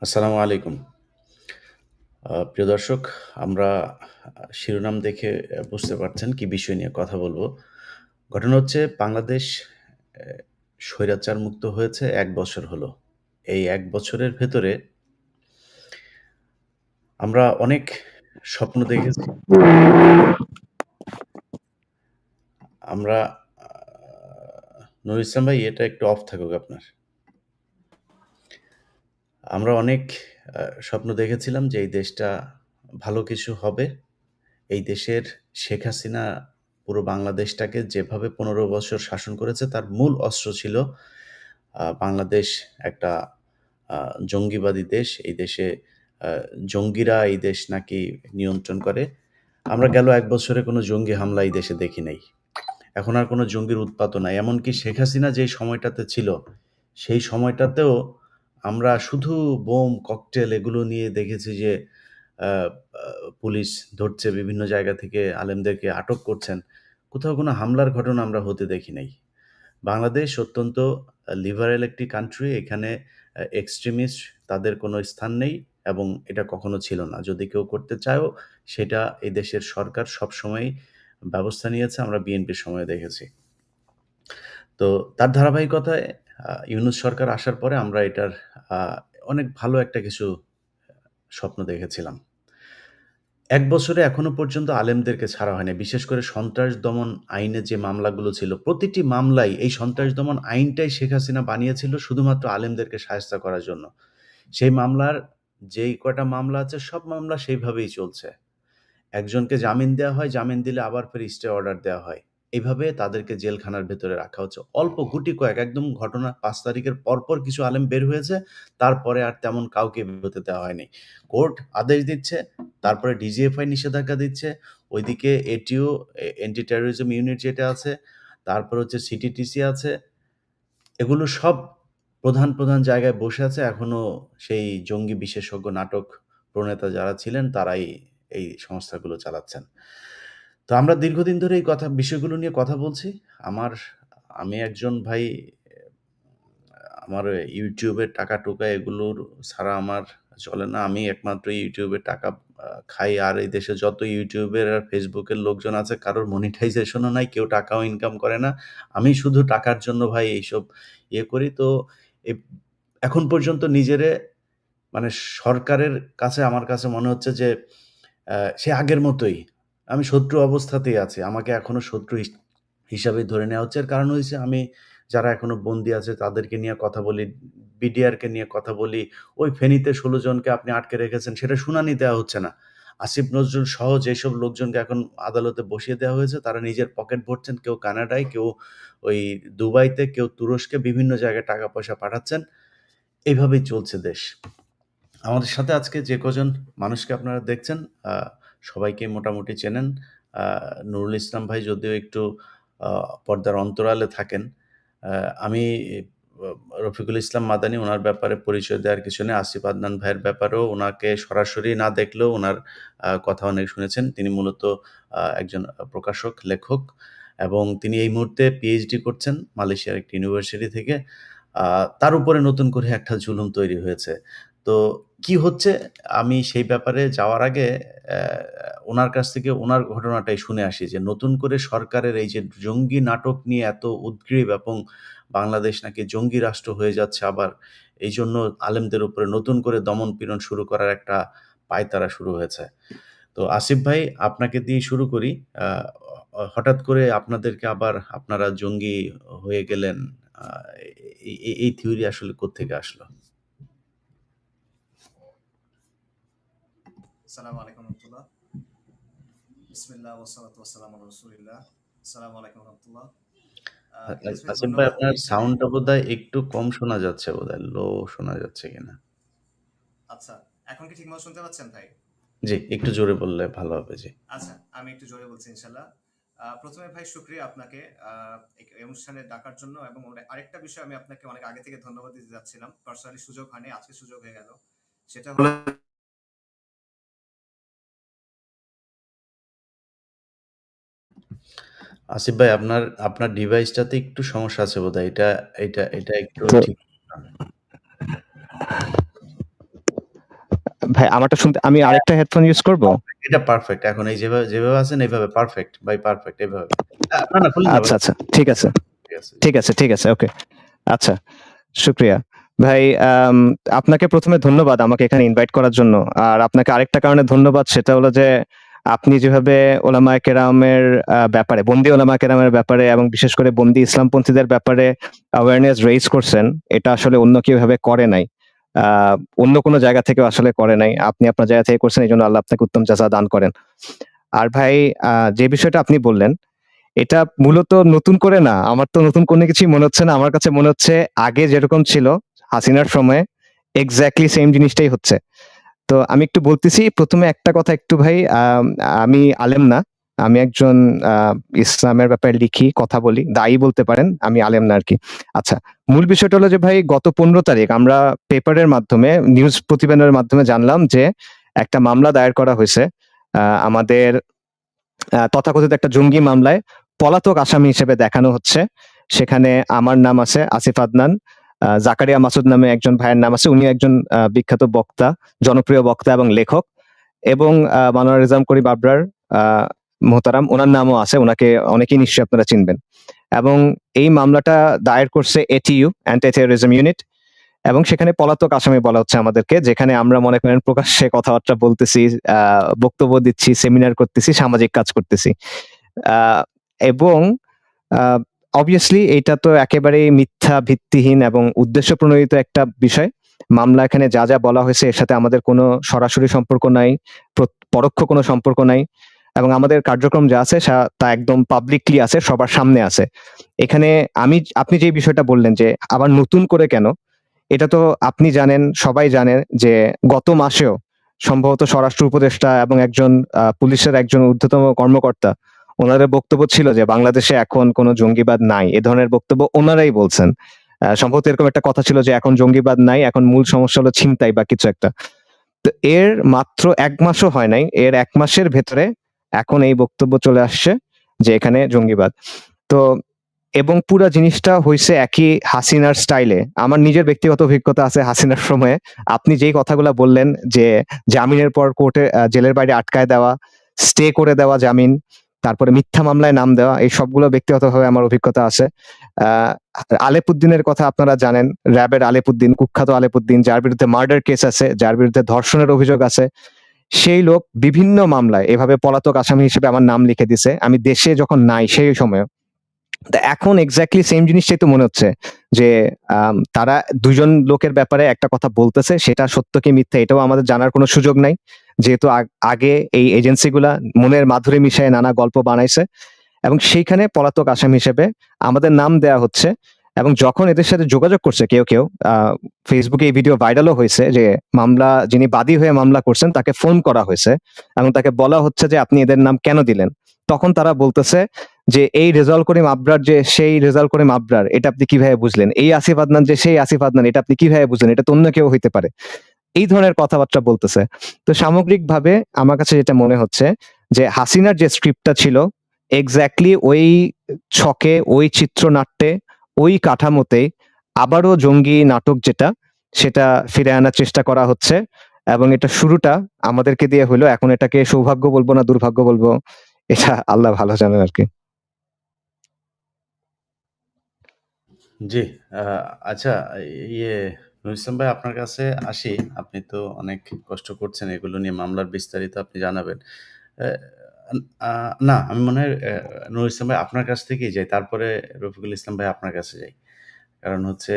আসসালামু আলাইকুম। প্রিয় দর্শক, আমরা শিরোনাম দেখে বুঝতে পারছেন কি বিষয় নিয়ে কথা বলবো। ঘটনা হচ্ছে বাংলাদেশ অ্যা স্বৈরাচার মুক্ত হয়েছে ১ বছর হলো। এই ১ বছরের ভেতরে আমরা অনেক স্বপ্ন দেখেছি। আমরা আ নুরুল ইসলাম ভাই, এটা একটু অফ থাকুক আপনার। আমরা অনেক স্বপ্ন দেখেছিলাম যে এই দেশটা ভালো কিছু হবে। এই দেশের শেখ হাসিনা পুরো বাংলাদেশটাকে যেভাবে ১৫ বছর শাসন করেছে তার মূল অস্ত্র ছিল বাংলাদেশ একটা আ জঙ্গিবাদী দেশ। এই দেশে আ জঙ্গিরা এই দেশ নাকি নিয়ন্ত্রণ করে। আমরা গেল ১ বছরে কোনো জঙ্গি হামলা এই দেশে দেখি নাই। এখন আর কোনো জঙ্গির উৎপাতও নাই। এমনকি শেখ হাসিনা যেই সময়টাতে ছিল, সেই সময়টাতেও আমরা শুধু বোম, ককটেল এগুলো নিয়ে দেখেছি যে আ আ পুলিশ ধরছে, বিভিন্ন জায়গা থেকে আলেমদেরকে আটক করছেন। কোথাও কোনো হামলার ঘটনা আমরা হতে দেখি নাই। বাংলাদেশ অত্যন্ত লিবারেল একটি কান্ট্রি। এখানে এক্সট্রিমিস্ট তাদের কোনো স্থান নেই এবং এটা কখনো ছিল না। যদি কেউ করতে চায়ও সেটা এই দেশের সরকার সবসময়ই ব্যবস্থা নিয়েছে। আমরা বিএনপির সময়ে দেখেছি। তো তার ধারাবাহিকতায় ইউনূস সরকার আসার পরে আমরা এটার আ অনেক ভালো একটা কিছু স্বপ্ন দেখেছিলাম। ১ বছরে এখনো পর্যন্ত আলেমদেরকে ছাড়া হয়নি। বিশেষ করে সন্ত্রাস দমন আইনে যে মামলাগুলো ছিল, প্রতিটি মামলায় এই সন্ত্রাস দমন আইনটাই শেখ হাসিনা বানিয়েছিল শুধুমাত্র আলেমদেরকে শায়েস্তা করার জন্য। সেই মামলার যেই কয়টা মামলা আছে সব মামলা সেইভাবেই চলছে। একজনকে জামিন দেয়া হয়, জামিন দিলে আবার ফের স্টে অর্ডার দেওয়া হয়। এভাবে তাদেরকে জেলখানার ভেতরে রাখা হচ্ছে। অল্প গুটি কয়েক একদম ঘটনা ৫ তারিখের পরপর কিছু আলেম বের হয়েছে। তারপরে আর তেমন কাউকে বের হতে দেওয়া হয়নি। কোর্ট আদেশ দিচ্ছে, তারপরে ডিজিএফআই নিষেধাজ্ঞা দিচ্ছে। ওইদিকে এটিও এন্টি টেররিজম ইউনিট যেটা আছে, তারপর হচ্ছে সিটিটিসি আছে। এগুলো সব প্রধান জায়গায় বসে আছে। এখনো সেই জঙ্গি বিশেষজ্ঞ নাটক প্রণেতা যারা ছিলেন তারাই এই সংস্থাগুলো চালাচ্ছেন। তো আমরা দীর্ঘদিন ধরে এই বিষয়গুলো নিয়ে কথা বলছি। আমার আমি একজন ভাই, আমার YouTube এর টাকা-টুকা এগুলোর ছাড়া আমার চলে না। আমি একমাত্র YouTube এর টাকা খাই। আর এই দেশে যত YouTube এর আর Facebook এর লোকজন আছে কারোর মনিটাইজেশন ও নাই, কেউ টাকাও ইনকাম করে না। আমি শুধু টাকার জন্য ভাই এইসব করি। তো এ এখন পর্যন্ত নিজেরে মানে সরকারের কাছে আমার কাছে মনে হচ্ছে যে সে আগের মতোই। আমি শত্রু অবস্থাতেই আছি। আমাকে এখনো শত্রু হিসাবেই ধরে নেওয়া হচ্ছে। এর কারণ হইছে আমি যারা এখনো বন্দী আছে তাদেরকে নিয়ে কথা বলি, বিডিআরকে নিয়ে কথা বলি। ওই ফেনীতে ১৬ জনকে আপনি আটকে রেখেছেন সেটা শুনানি দেওয়া হচ্ছে না। আসিফ নজরুল সহ যেসব লোকজনকে এখন আদালতে বসিয়ে দেওয়া হয়েছে তারা নিজের পকেট ভরছেন। কেউ কানাডায়, কেউ ওই দুবাইতে, কেউ তুরস্কে বিভিন্ন জায়গায় টাকা-পয়সা পাঠাচ্ছেন। এভাবেই চলছে দেশ। আমাদের সাথে আজকে যে কজন মানুষকে আপনারা দেখছেন, আ সবাইকে মোটামুটি চেনেন। আ নুরুল ইসলাম ভাই যদিও একটু আ পর্দার অন্তরালে থাকেন। আ আমি অ রফিকুল ইসলাম মাদানী, উনার ব্যাপারে পরিচয় দেওয়ার কিছু নেই। আসিফ আদনান ভাইয়ের ব্যাপারেও উনাকে সরাসরি না দেখলেও উনার কথা অনেক শুনেছেন। তিনি মূলত একজন প্রকাশক, লেখক এবং তিনি এই মুহূর্তে পিএইচডি করছেন মালয়েশিয়ার একটি ইউনিভার্সিটি থেকে। আ তার উপরে নতুন করে একটা জুলুম তৈরি হয়েছে। তো কি হচ্ছে আমি সেই ব্যাপারে যাওয়ার আগে উনার কাছ থেকে উনার ঘটনাটাই শুনে আসি যে নতুন করে সরকারের এই যে জঙ্গি নাটক নিয়ে এত উদগ্রীব এবং বাংলাদেশ নাকি জঙ্গি রাষ্ট্র হয়ে যাচ্ছে আবার এইজন্য আলেমদের উপরে নতুন করে দমন-পীড়ন শুরু করার একটা পায়তারা শুরু হয়েছে। তো আসিফ ভাই, আপনাকে দিয়েই শুরু করি। আ হঠাৎ করে আপনাদেরকে আবার আপনারা জঙ্গি হয়ে গেলেন। আ এই থিওরি আসলে কোত্থেকে আসলো? আসসালামু আলাইকুম রহমতুল্লাহ। বিসমিল্লাহ ওয়াসসালাতু ওয়াসসালামু আলা রাসূলিল্লাহ। আসসালামু আলাইকুম রহমতুল্লাহ। ইলিয়াস ভাই আসিফ ভাই, ধন্যবাদ আপনার এখানে। সাউন্ডটা বোধহয় একটু কম শোনা যাচ্ছে বোধহয়। লো শোনা যাচ্ছে কিনা? আচ্ছা, এখন কি ঠিকমতো শুনতে পাচ্ছেন ভাই? জি, একটু জোরে বললে ভালো হবে। জি। আচ্ছা, আমি একটু জোরে বলছি ইনশাআল্লাহ। ১ম এ ভাই শুকরিয়া আপনাকে এই অনুষ্ঠানে ডাকার জন্য এবং আরেকটা বিষয় আমি আপনাকে অনেক আগে থেকে ধন্যবাদ দিতে যাচ্ছিলাম। পার্সোনালি সুযোগ হয়নি, আজকে সুযোগ হয়ে গেল। সেটা হলো আসিফ ভাই, আপনার ডিভাইসটাতে একটু সমস্যা আছে বোধহয়। এটা একটু ঠিক ভাই আমারটা শুনতে আমি আরেকটা হেডফোন ইউজ করব? এটা পারফেক্ট। এখন এই যেভাবে আছেন এইভাবে পারফেক্ট ভাই, পারফেক্ট এভাবে। না, না খুলেন না আচ্ছা, ভাই। আচ্ছা। ঠিক আছে। ঠিক আছে। ঠিক আছে, ঠিক আছে। ওকে। আচ্ছা, শুকরিয়া। ভাই আপনাকে ১ম এ ধন্যবাদ আমাকে এখানে ইনভাইট করার জন্য। আর আপনাকে আরেকটা কারণে ধন্যবাদ, সেটা হলো যে আপনি যেভাবে ওলামায়ে কেরামের ব্যাপারে, বন্দি ওলামায়ে কেরামের ব্যাপারে এবং বিশেষ করে বন্দি ইসলামপন্থীদের ব্যাপারে অ্যাওয়ারনেস রেইজ করছেন, এটা আসলে অন্য কেউ এভাবে করে নাই। আ অন্য কোনো জায়গা থেকেও আসলে করে নাই। আপনি আপনার জায়গা থেকে করছেন, এজন্য আল্লাহ আপনাকে উত্তম জাযা দান করেন। আর ভাই যে বিষয়টা আপনি বললেন, এটা মূলত নতুন করে না। আমার তো নতুন কোনো কিছুই মনে হচ্ছে না। আমার কাছে মনে হচ্ছে আগে যেরকম ছিল হাসিনার সময়ে এক্সাক্টলি সেম জিনিসটাই হচ্ছে। তো আমি একটু বলতেছি ১ম এ একটা কথা একটু ভাই, আমি আলেম না। আমি একজন আ ইসলামের ব্যাপারে লিখি, কথা বলি। দায়ী বলতে পারেন। আমি আলেম না আরকি। আচ্ছা, মূল বিষয়টা হলো যে ভাই গত ১৫ তারিখ আমরা পেপারের মাধ্যমে, নিউজ প্রতিবেদনের মাধ্যমে জানলাম যে একটা মামলা দায়ের করা হইছে। আমাদের তথাকথিত একটা জঙ্গি মামলায় পলাতক আসামি হিসেবে দেখানো হচ্ছে। সেখানে আমার নাম আছে আসিফ আদনান। জাকারিয়া মাসুদ নামে একজন ভাইয়ের নাম আছে। উনি একজন বিখ্যাত বক্তা, জনপ্রিয় বক্তা এবং লেখক। এবং মানোয়ার রেজাম করিম আবরার আ মোহতারাম, উনার নামও আছে। উনাকে অনেকেই নিশ্চয়ই আপনারা চিনবেন। এবং এই মামলাটা দায়ের করছে এটিইউ, অ্যান্টি টেররিজম ইউনিট। এবং সেখানে পলাতক আসামি বলা হচ্ছে আমাদেরকে, যেখানে আমরা মনে করেন প্রকাশ্যে কথাবার্তা বলতেছি, আ বক্তব্য দিচ্ছি, সেমিনার করতেছি, সামাজিক কাজ করতেছি। আ এবং আ obviously এইটা তো একেবারেই মিথ্যা, ভিত্তিহীন এবং উদ্দেশ্যপ্রণোদিত একটা বিষয়। মামলা এখানে যা, যা বলা হয়েছে এর সাথে আমাদের কোনো সরাসরি সম্পর্ক নাই, পরোক্ষ কোনো সম্পর্ক নাই। এবং আমাদের কার্যক্রম যা আছে তা একদম পাবলিকলি আছে, সবার সামনে আছে। এখানে আপনি যে বিষয়টা বললেন যে আবার নতুন করে কেন? এটা তো আপনি জানেন, সবাই জানে যে গত মাসেও সম্ভবত স্বরাষ্ট্র উপদেষ্টা এবং একজন পুলিশের একজন ঊর্ধ্বতম কর্মকর্তা, উনাদের বক্তব্য ছিল যে বাংলাদেশে এখন কোনো জঙ্গিবাদ নাই। এ ধরনের বক্তব্য ওনারাই বলছেন। সম্ভবত এরকম একটা কথা ছিল যে এখন জঙ্গিবাদ নাই, এখন মূল সমস্যা হলো ছিনতাই বা কিছু একটা। তো এর মাত্র ১ মাসও হয় নাই। এর ১ মাসের ভেতরে এখন এই বক্তব্য চলে আসছে যে এখানে জঙ্গিবাদ। তো এবং পুরা জিনিসটা হইছে একই হাসিনার স্টাইলে। আমার নিজের ব্যক্তিগত অভিজ্ঞতা আছে হাসিনার সময়ে। আপনি যেই কথাগুলা বললেন যে জামিনের পর কোর্টে জেলের বাইরে আটকায় দেওয়া, স্টে করে দেওয়া জামিন, তারপরে মিথ্যা মামলায় নাম দেওয়া, এই সবগুলো ব্যক্তিগতভাবে আমার অভিজ্ঞতা আছে। আ আলেপুদ্দিনের কথা আপনারা জানেন। র‍্যাবের আলেপুদ্দিন, কুখ্যাত আলেপুদ্দিন, যার বিরুদ্ধে মার্ডার কেস আছে, যার বিরুদ্ধে ধর্ষণের অভিযোগ আছে। সেই লোক বিভিন্ন মামলায় এভাবে পলাতক আসামি হিসেবে আমার নাম লিখে দিছে। আমি দেশে যখন নাই সেই সময়েও। তো এখন এক্সাক্টলি সেম জিনিসটাই তো মনে হচ্ছে যে তারা ২ জন লোকের ব্যাপারে একটা কথা বলতেছে, সেটা সত্য কি মিথ্যা এটাও আমাদের জানার কোনো সুযোগ নাই। যেহেতু আগে এই এজেন্সিগুলা মনের মাধুরী মিশায়ে নানা গল্প বানাইছে এবং সেইখানে পলাতক আসামি হিসেবে আমাদের নাম দেয়া হচ্ছে। এবং যখন এদের সাথে যোগাযোগ করছে কেউ ফেসবুকে এই ভিডিও ভাইরালও হয়েছে যে যিনি বাদী হয়ে মামলা করছেন তাকে ফোন করা হয়েছে এবং তাকে বলা হচ্ছে যে আপনি এদের নাম কেন দিলেন? তখন তারা বলতেছে যে এই রেজাউল করিম আবরার যে সেই রেজাউল করিম আবরার, এটা আপনি কিভাবে বুঝলেন? এই আসিফ আদনান যে সেই আসিফ আদনান, এটা আপনি কিভাবে বুঝলেন? এটা তো অন্য কেউ হইতে পারে। এই ধরনের কথাবার্তা বলতেছে। তো সামগ্রিকভাবে আমার কাছে যেটা মনে হচ্ছে যে হাসিনার যে স্ক্রিপ্টটা ছিল এক্সাক্টলি ওই ছকে, ওই চিত্রনাট্যে, ওই কাঠামোতেই আবারও জঙ্গি নাটক যেটা, সেটা ফিরে আনার চেষ্টা করা হচ্ছে। এবং এটা শুরুটা আমাদেরকে দিয়ে হইলো। এখন এটাকে সৌভাগ্য বলবো না দুর্ভাগ্য বলবো, এটা আল্লাহ ভালো জানেন আরকি। জি, আ আচ্ছা, ইয়ে নুর ইসলাম ভাই আপনার কাছে আসি। আপনি তো অনেক কষ্ট করছেন এগুলো নিয়ে, মামলার বিস্তারিত আপনি জানাবেন। অ্যা আ না, আমি মনে হয় নুর ইসলাম ভাই আপনার কাছ থেকেই যাই। তারপরে রফিকুল ইসলাম ভাই আপনার কাছে যাই। কারণ হচ্ছে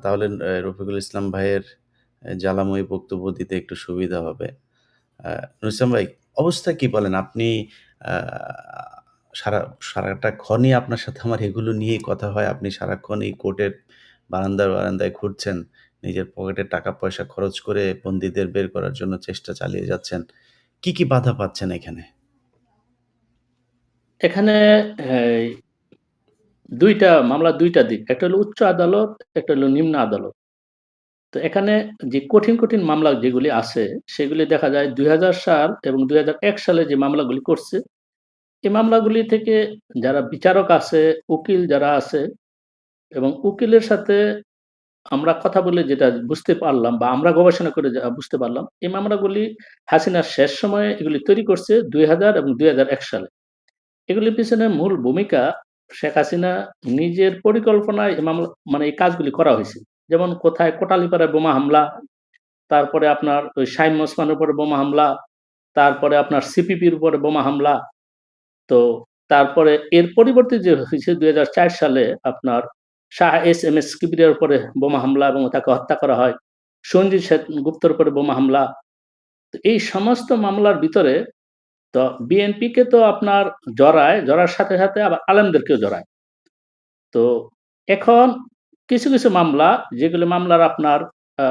তাহলে রফিকুল ইসলাম ভাইয়ের জ্বালাময়ী বক্তব্য দিতে একটু সুবিধা হবে। আ নুর ইসলাম ভাই, অবস্থা কি বলেন? আপনি আ সারা সারাটাক্ষণই আপনার সাথে আমার এগুলো নিয়েই কথা হয়। আপনি সারাক্ষণ এই কোর্টের বারান্দায়, বারান্দায় ঘুরছেন। নিজের পকেটের টাকা-পয়সা খরচ করে বন্দীদের বের করার জন্য চেষ্টা চালিয়ে যাচ্ছেন। কি, কি বাধা পাচ্ছেন এখানে? এখানে এই ২ টা মামলার ২ টা দিক। একটা হলো উচ্চ আদালত, একটা হলো নিম্ন আদালত। তো এখানে যে কঠিন মামলা যেগুলি আছে, সেগুলি দেখা যায় ২০০০ সাল এবং ২০০১ সালে যে মামলাগুলি করছে, এই মামলাগুলি থেকে যারা বিচারক আছে, উকিল যারা আছে এবং উকিলের সাথে আমরা কথা বলে যেটা বুঝতে পারলাম বা আমরা গবেষণা করে যা বুঝতে পারলাম, এই মামলাগুলি হাসিনার শেষ সময়ে এগুলি তৈরি করছে ২০০০ এবং ২০০১ সালে। এগুলির পিছনে মূল ভূমিকা শেখ হাসিনা নিজের পরিকল্পনায় এই মামলা মানে এই কাজগুলি করা হইছে। যেমন কোথায় কোটালীপাড়ায় বোমা হামলা, তারপরে আপনার ওই শামীম ওসমানের উপরে বোমা হামলা, তারপরে আপনার সিপিপির উপরে বোমা হামলা। তো তারপরে এর পরিবর্তে যে হইছে ২০০৪ সালে আপনার শাহ এস কিবরিয়ার উপরে বোমা হামলা এবং তাকে হত্যা করা হয়। সঞ্জিত গুপ্তর উপরে বোমা হামলা। তো এই সমস্ত মামলার ভিতরে তো বিএনপিকে তো আপনার জড়ার সাথে, সাথে আবার আলেমদেরকেও জড়ায়। তো এখন কিছু মামলা যেগুলো মামলার আপনার আ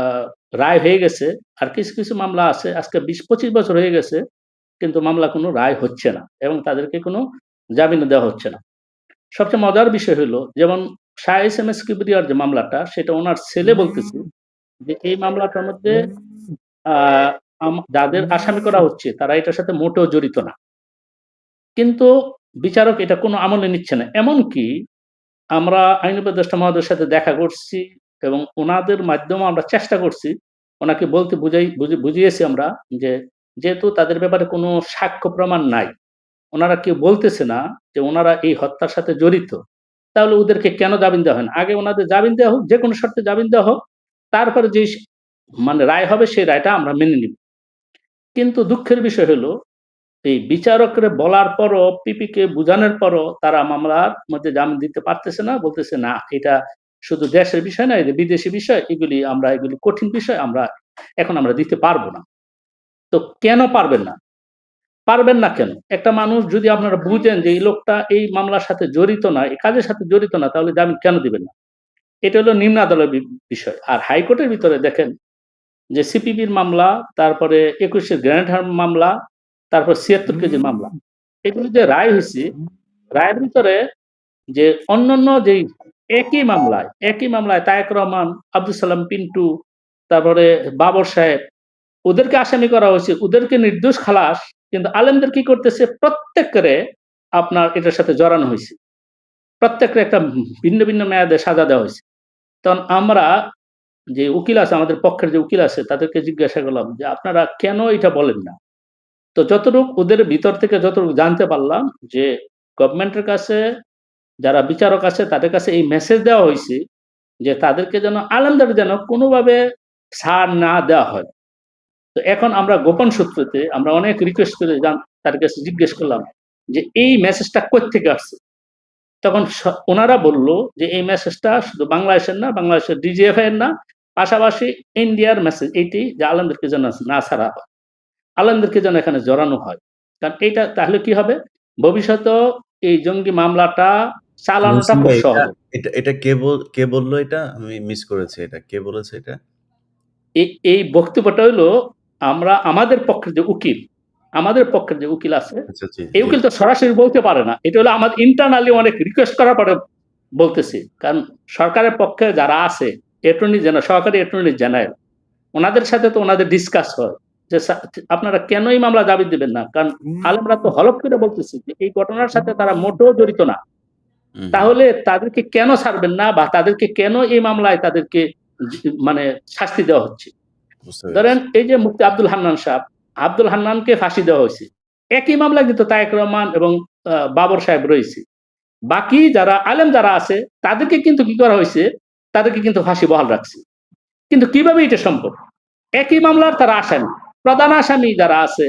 রায় হয়ে গেছে, আর কিছু মামলা আছে আজকে ২০-২৫ বছর হয়ে গেছে কিন্তু মামলা কোনো রায় হচ্ছে না এবং তাদেরকে কোনো জামিনও দেওয়া হচ্ছে না। সবচেয়ে মজার বিষয় হলো যেমন শাহ এস কিবরিয়ার যে মামলাটা সেটা উনার ছেলে বলতেছে যে এই মামলাটার মধ্যে আ যাদের আসামি করা হচ্ছে তারা এটার সাথে মোটেও জড়িত না। কিন্তু বিচারক এটা কোনো আমলে নিচ্ছে না। এমনকি আমরা আইন উপদেষ্টা মহোদয়ের সাথে দেখা করছি এবং উনাদের মাধ্যমেও আমরা চেষ্টা করছি। উনাকে বলতে বুঝিয়েছি আমরা যে, যেহেতু তাদের ব্যাপারে কোনো সাক্ষ্য প্রমাণ নাই, উনারা কেউ বলতেছে না যে উনারা এই হত্যার সাথে জড়িত। তাহলে ওদেরকে কেন জামিন দেওয়া হয় না? আগে উনাদের জামিন দেওয়া হোক, যেকোনো শর্তে জামিন দেওয়া হোক। তারপরে যেই মানে রায় হবে সেই রায়টা আমরা মেনে নিব। কিন্তু দুঃখের বিষয় হলো এই বিচারকরে বলার পরও পিপিকে বুঝানোর পরও তারা মামলার মধ্যে জামিন দিতে পারতেছে না। বলতেছে, "না, এটা শুধু দেশের বিষয় না, এটা বিদেশি বিষয়। এগুলি কঠিন বিষয়। এখন আমরা দিতে পারব না।" তো কেন পারবেন না? পারবেন না কেন? একটা মানুষ যদি আপনারা বুঝেন যে এই লোকটা এই মামলার সাথে জড়িত না, এই কাজের সাথে জড়িত না, তাহলে জামিন কেন দিবেন না? এটা হলো নিম্ন আদালতের বিষয়। আর হাইকোর্টের ভিতরে দেখেন যে সিপিবির মামলা, তারপরে ২১ এর গ্র্যান্ড হার্ম মামলা, তারপর ৭৬ কেজির মামলা। এগুলো যে রায় হইছে, রায়ের ভিতরে যে অন্যান্য যেই একই মামলায় তায়েক রহমান, আব্দুল সালাম পিন্টু, তারপরে বাবর সাহেব ওদেরকে আসামি করা হয়েছে, ওদেরকে নির্দোষ খালাস। কিন্তু আলেমদের কি করতেছে? প্রত্যেককে আপনার এটার সাথে জড়ানো হইছে। প্রত্যেককে একটা ভিন্ন মেয়াদে সাজা দেওয়া হইছে। তখন আমরা যে উকিল আছে, আমাদের পক্ষের যে উকিল আছে তাদেরকে জিজ্ঞাসা করলাম যে, "আপনারা কেন এটা বলেন না?" তো যতটুক ওদের ভিতর থেকে যতটুকু জানতে পারলাম যে গভর্নমেন্টের কাছে যারা বিচারক আছে তাদের কাছে এই মেসেজ দেওয়া হইছে যে তাদেরকে যেন আলেমদের যেন কোনোভাবে ছাড় না দেওয়া হয়। তো এখন আমরা গোপন সূত্রতে আমরা অনেক রিকোয়েস্ট করে তাদের কাছে জিজ্ঞেস করলাম যে এই মেসেজটা কোত্থেকে আসছে? তখন উনারা বলল যে এই মেসেজটা শুধু বাংলাদেশের না, বাংলাদেশের ডিজিএফআই এর না, পাশাপাশি ইন্ডিয়ার মেসেজ এইটি যে আলেমদেরকে যেন না ছাড়া হয়। আলেমদেরকে যেন এখানে জড়ানো হয়। কারণ এইটা তাহলে কি হবে? ভবিষ্যতেও এই জঙ্গি মামলাটা চালানোটা মহসিন খুব ভাই, সহজ হবে। এটা কে বলল এটা? আমি মিস করেছি এটা। কে বলেছে এটা? এই বক্তব্যটা হইলো আমাদের পক্ষের যে উকিল আছে, আচ্ছা, জি, এই জি। উকিল তো সরাসরি বলতে পারে না। এটা হলো আমাদের ইন্টারনালি অনেক রিকোয়েস্ট করার পরে বলতেছি। কারণ সরকারের পক্ষে যারা আছে, সহকারী অ্যাটর্নি জেনারেল উনাদের সাথে তো উনাদের ডিসকাস হয় যে, আপনারা কেন এই মামলা দাবি দিবেন না? কারণ আলেমরা তো হলফ করে বলতেছে যে এই ঘটনার সাথে তারা মোটেও জড়িত না। হুম, হুম। তাহলে তাদেরকে কেন ছাড়বেন না বা তাদেরকে কেন এই মামলায় তাদেরকে মানে শাস্তি দেওয়া হচ্ছে? বুঝতে ধরেন পেরেছি। এই যে মুফতি আব্দুল হান্নান সাহেব, আব্দুল হান্নানকে ফাঁসি দেওয়া হয়েছে। একই মামলায় কিন্তু তায়েক রহমান এবং বাবর সাহেব রয়েছে। বাকি যারা আলেম যারা আছে তাদেরকে কিন্তু কি করা হয়েছে? তাদেরকে কিন্তু ফাঁসি বহাল রাখছে। কিন্তু কিভাবে এটা সম্ভব? একই মামলার তারা আসামি। প্রধান আসামি যারা আছে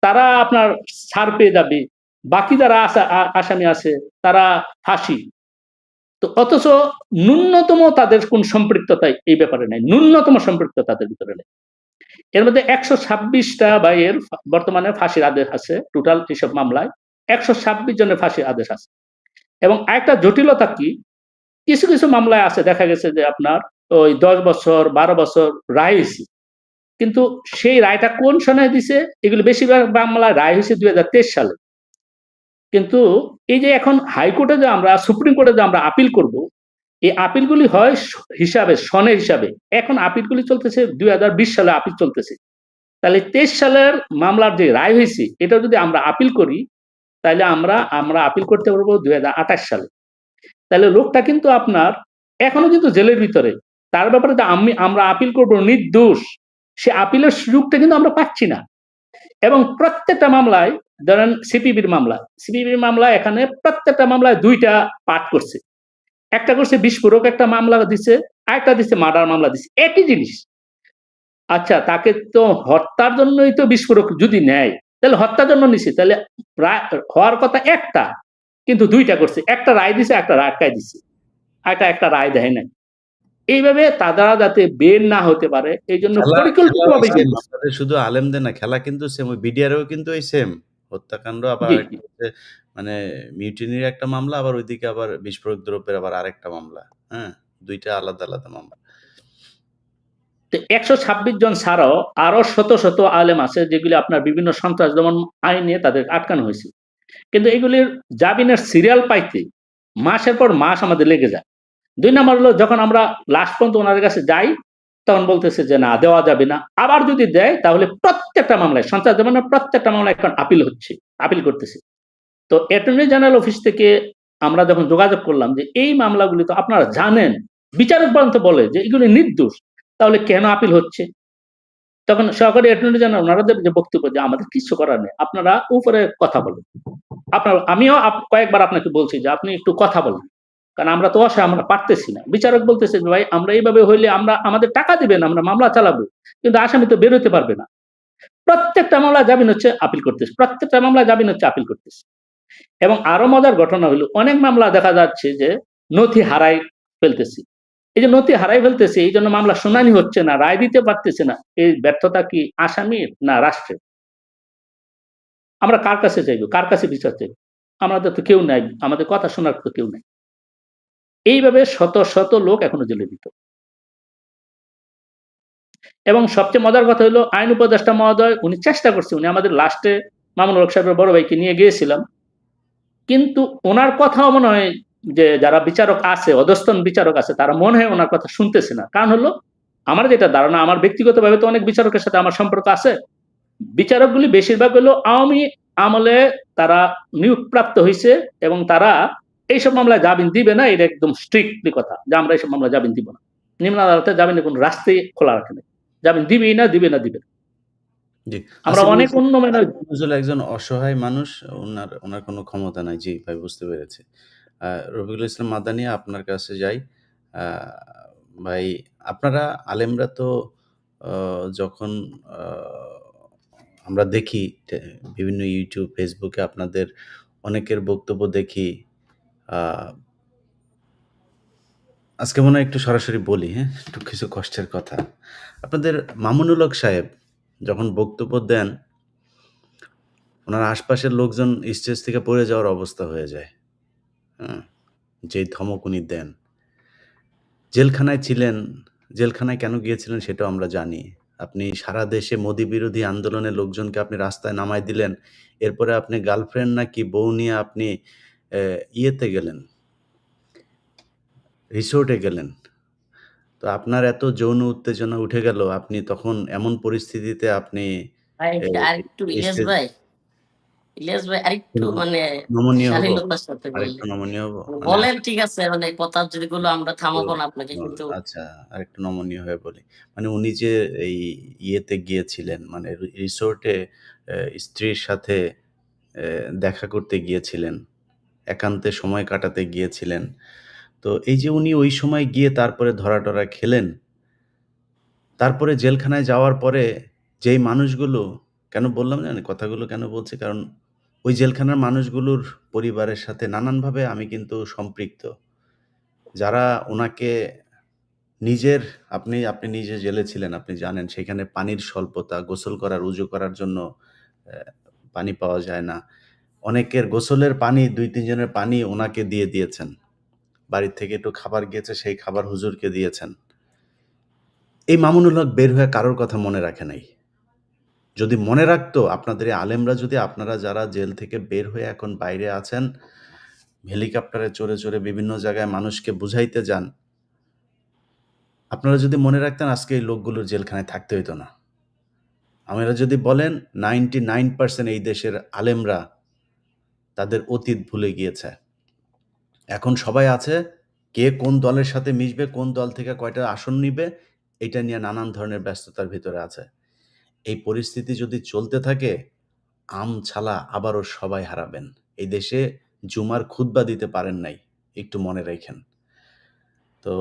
তারা আপনার ছাড় পেয়ে যাবে। বাকি যারা আসামি আছে তারা ফাঁসি। তো অথচ ন্যূনতম তাদের কোন সম্পৃক্ততা এই ব্যাপারে নাই। ন্যূনতম সম্পৃক্ততা তাদের ভিতরে নেই। এর মধ্যে ১২৬ টা এর বর্তমানে ফাঁসির আদেশ আছে টোটাল এসব মামলায়। ১২৬ জনের ফাঁসির আদেশ আছে। এবং আরেকটা জটিলতা কি? কিছু মামলায় আছে দেখা গেছে যে আপনার ওই ১০ বছর, ১২ বছর রায় হইছে। কিন্তু সেই রায়টা কোন সনে দিছে? এগুলো বেশিরভাগ মামলায় রায় হইছে ২০২৩ সালে। কিন্তু এই যে এখন হাইকোর্টে যে আমরা সুপ্রিম কোর্টে যে আমরা আপিল করব, এই আপিলগুলি হয় সনের হিসাবে। এখন আপিলগুলি চলতেছে ২০২০ সালে আপিল চলতেছে। তাহলে ২৩ সালের মামলার যে রায় হইছে এটা যদি আমরা আপিল করি, তাইলে আমরা আপিল করতে পারবো ২০২৮ সালে। তাহলে লোকটা কিন্তু আপনার এখনো কিন্তু জেলের ভিতরে। তার ব্যাপারে যে আমরা আপিল করব নির্দোষ, সে আপিলের সুযোগটা কিন্তু আমরা পাচ্ছি না। এবং প্রত্যেকটা মামলায়, ধরেন সিপিবির মামলা এখানে প্রত্যেকটা মামলায় ২ টা পার্ট করছে। একটা করছে বিস্ফোরক একটা মামলা দিছে, আরেকটা দিছে মার্ডার মামলা দিছে। একই জিনিস। আচ্ছা, তাকে তো হত্যার জন্যই তো বিস্ফোরক যদি নেয়, তাহলে হত্যার জন্য নিছে, তাহলে হওয়ার কথা একটা, কিন্তু ২ টা করছে। একটা রায় দিছে, একটা আটকায় দিছে। একটা রায় দেয় নাই। এইভাবে তারা যাতে বের না হতে পারে এই জন্য খেলা পরিকল্পিতভাবে সেম করছে। আপনাদের শুধু আলেমদের না, খেলা কিন্তু সেম। ওই বিডিআরেও কিন্তু ওই সেম হত্যাকাণ্ড, আবার জি, জি। আরেকটা হচ্ছে মানে মিউটিনির একটা মামলা, আবার ওইদিকে আবার বিস্ফোরক দ্রব্যের আবার আরেকটা মামলা। হ্যাঁ? ২ টা আলাদা, আলাদা মামলা। তো ১২৬ জন ছাড়াও আরো শত শত আলেম আছে যেগুলি আপনার বিভিন্ন সন্ত্রাস দমন আইনে তাদের আটকানো হয়েছে। কিন্তু এগুলির জামিনের সিরিয়াল পাইতে মাসের পর মাস আমাদের লেগে যায়। ২ নাম্বার হলো, যখন আমরা লাস্ট পর্যন্ত ওনাদের কাছে যাই, তখন বলতেছে যে না, দেওয়া যাবে না। আবার যদি দেয় তাহলে প্রত্যেকটা মামলায়, সন্ত্রাস দমনের প্রত্যেকটা মামলায় এখন আপিল করতেছে। তো অ্যাটর্নি জেনারেল অফিস থেকে আমরা যখন যোগাযোগ করলাম যে এই মামলাগুলি তো আপনারা জানেন, বিচারক পর্যন্ত বলে যে এগুলি নির্দোষ, তাহলে কেন আপিল হচ্ছে? তখন সহকারী অ্যাটর্নি জেনারেল ওনাদের যে বক্তব্য, যে আমাদের কিছু করার নেই, আপনারা উপরে কথা বলেন। আমিও কয়েকবার আপনাকে বলছি যে আপনি একটু কথা বলেন, কারণ আমরা তো অসহায়, আমরা পারতেছি না। বিচারক বলতেছে যে ভাই, আমরা এইভাবে হইলে আমরা আমাদের টাকা দিবেন, আমরা মামলা চালাবো, কিন্তু আসামি তো বের হইতে পারবে না। প্রত্যেকটা মামলা জামিন হচ্ছে, আপিল করতেছে, প্রত্যেকটা মামলা জামিন হচ্ছে, আপিল করতেছে। এবং আরো মজার ঘটনা হলো, অনেক মামলা দেখা যাচ্ছে যে নথি হারাই ফেলতেছি। এই যে নথি হারাই ফেলতেছে, এই জন্য মামলা শুনানি হচ্ছে না, রায় দিতে পারতেছে না। এই ব্যর্থতা কি আসামির না রাষ্ট্রের? আমরা কার কাছে চাইবো, কার কাছে বিচার চাইবো? আমাদের তো কেউ নাই, আমাদের কথা শোনার তো কেউ নাই। এইভাবে শত শত লোক এখনো জেলে দিত। এবং সবচেয়ে মজার কথা হলো, আইন উপদেষ্টা মহোদয় উনি চেষ্টা করছে, উনি আমাদের লাস্টে মামুনুল হক সাহেবের বড় ভাইকে নিয়ে গিয়েছিলাম, কিন্তু ওনার কথাও মনে হয় যে যারা বিচারক আছে, অধস্তন বিচারক আছে, তারা মনে হয় ওনার কথা শুনতেছে না। কারণ হলো, আমার যেটা ধারণা, আমার ব্যক্তিগতভাবে তো অনেক বিচারকের সাথে আমার সম্পর্ক আছে। বিচারকগুলি বেশিরভাগ হলো আওয়ামী আমলে তারা নিয়োগপ্রাপ্ত হইছে, এবং তারা এইসব মামলায় জামিন দিবে না, এটা একদম স্ট্রিক্টলি কথা যে আমরা এইসব মামলায় জামিন দিব না। নিম্ন আদালতে জামিনের কোনো রাস্তাই খোলা রাখে নাই। জামিন দিবেই না, দিবে না, দিবে না। জি। আমরা আসিফুল অনেক ইসলাম উন্নয়ন। আসিফুল একজন অসহায় মানুষ। উনার কোনো ক্ষমতা নাই। জি ভাই, বুঝতে পেরেছি। রফিকুল ইসলাম মাদানি, আপনার কাছে যাই। আ ভাই, আপনারা আলেমরা তো আ যখন আ আমরা দেখি বিভিন্ন YouTube, Facebook এ আপনাদের অনেকের বক্তব্য দেখি। আ আজকে মনে হয় একটু সরাসরি বলি, হ্যাঁ? একটু কিছু কষ্টের কথা। আপনাদের মামুনুল হক সাহেব যখন বক্তব্য দেন, উনার আশপাশের লোকজন স্টেজ থেকে পড়ে যাওয়ার অবস্থা হয়ে যায়। হ্যাঁ? যেই ধমক উনি দেন। জেলখানায় ছিলেন, জেলখানায় কেন গিয়েছিলেন সেটাও আমরা জানি। আপনি সারা দেশে মোদি বিরোধী আন্দোলনের লোকজনকে আপনি রাস্তায় নামায় দিলেন। এরপরে আপনি গার্লফ্রেন্ড নাকি বউ নিয়ে আপনি অ্যা ইয়েতে গেলেন, রিসোর্টে গেলেন। তো আপনার এত যৌন উত্তেজনা উঠে গেল, আপনি তখন এমন পরিস্থিতিতে আপনি ভাই এ আরেকটু স্টেজ ইলিয়াস ভাই আরেকটু মানে নমনীয় হবো? শালীনতার সাথে আরেকটু বললেন। নমনীয় হবো? মানে মানে বলেন ঠিক আছে, মানে কথা যেগুলো আমরা তো থামাবো না আপনাকে, অ কিন্তু আচ্ছা, আরেকটু নমনীয় হয়ে বলি। মানে উনি যে এই ইয়েতে গিয়েছিলেন, মানে রিসোর্টে স্ত্রীর সাথে দেখা করতে গিয়েছিলেন, একান্তে সময় কাটাতে গিয়েছিলেন। তো এই যে উনি ওই সময় গিয়ে তারপরে ধরা-টরা খেলেন, তারপরে জেলখানায় যাওয়ার পরে যেই মানুষগুলো, কেন বললাম জানেন? কথাগুলো কেন বলছি? কারণ ওই জেলখানার মানুষগুলোর পরিবারের সাথে নানানভাবে আমি কিন্তু সম্পৃক্ত। যারা উনাকে নিজের, আপনি নিজে জেলে ছিলেন, আপনি জানেন সেখানে পানির স্বল্পতা, গোসল করার, উজু করার জন্য অ্যা পানি পাওয়া যায় না। অনেকের গোসলের পানি ২-৩ জনের পানি উনাকে দিয়ে দিয়েছেন। বাড়ির থেকে একটু খাবার গিয়েছে, সেই খাবার হুজুরকে দিয়েছেন। এই মামুনুল হক বের হয়ে কারোর কথা মনে রাখে নাই। যদি মনে রাখতো, আপনাদের এই আলেমরা যদি, আপনারা যারা জেল থেকে বের হয়ে এখন বাইরে আছেন, হেলিকপ্টারে চড়ে, চড়ে বিভিন্ন জায়গায় মানুষকে বুঝাইতে যান, আপনারা যদি মনে রাখতেন, আজকে এই লোকগুলোর জেলখানায় থাকতে হইতো না। আপনারা যদি বলেন 99% এই দেশের আলেমরা তাদের অতীত ভুলে গিয়েছে। এখন সবাই আছে কে কোন দলের সাথে মিশবে, কোন দল থেকে কয়টা আসন নিবে, এটা নিয়ে নানান ধরনের ব্যস্ততার ভিতরে আছে। এই পরিস্থিতি যদি চলতে থাকে, ছালা আবারও সবাই হারাবেন। এই দেশে জুমার খুতবা দিতে পারেন নাই। একটু মনে রাইখেন। তো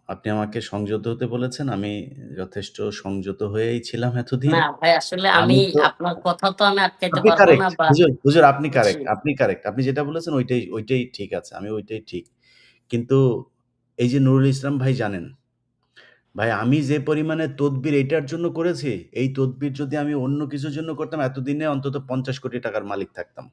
আপনি আমাকে সংযত হতে বলেছেন। আমি যথেষ্ট সংযত হয়েই ছিলাম এতদিন। না ভাই আসলে আমি আমি তো আপনার কথা তো আমি আটকাইতে আপনি পারব না কারেক্ট। বা হুজুর আপনি জি, কারেক্ট, আপনি কারেক্ট। আপনি যেটা বলেছেন ওইটাই ঠিক আছে। আমি ওইটাই ঠিক। কিন্তু এই যে নুরুল ইসলাম ভাই জানেন, ভাই আমি যে পরিমাণে তদবির এইটার জন্য করেছি, এই তদবির যদি আমি অন্য কিছুর জন্য করতাম এতদিনে অন্তত ৫০ কোটি টাকার মালিক থাকতাম।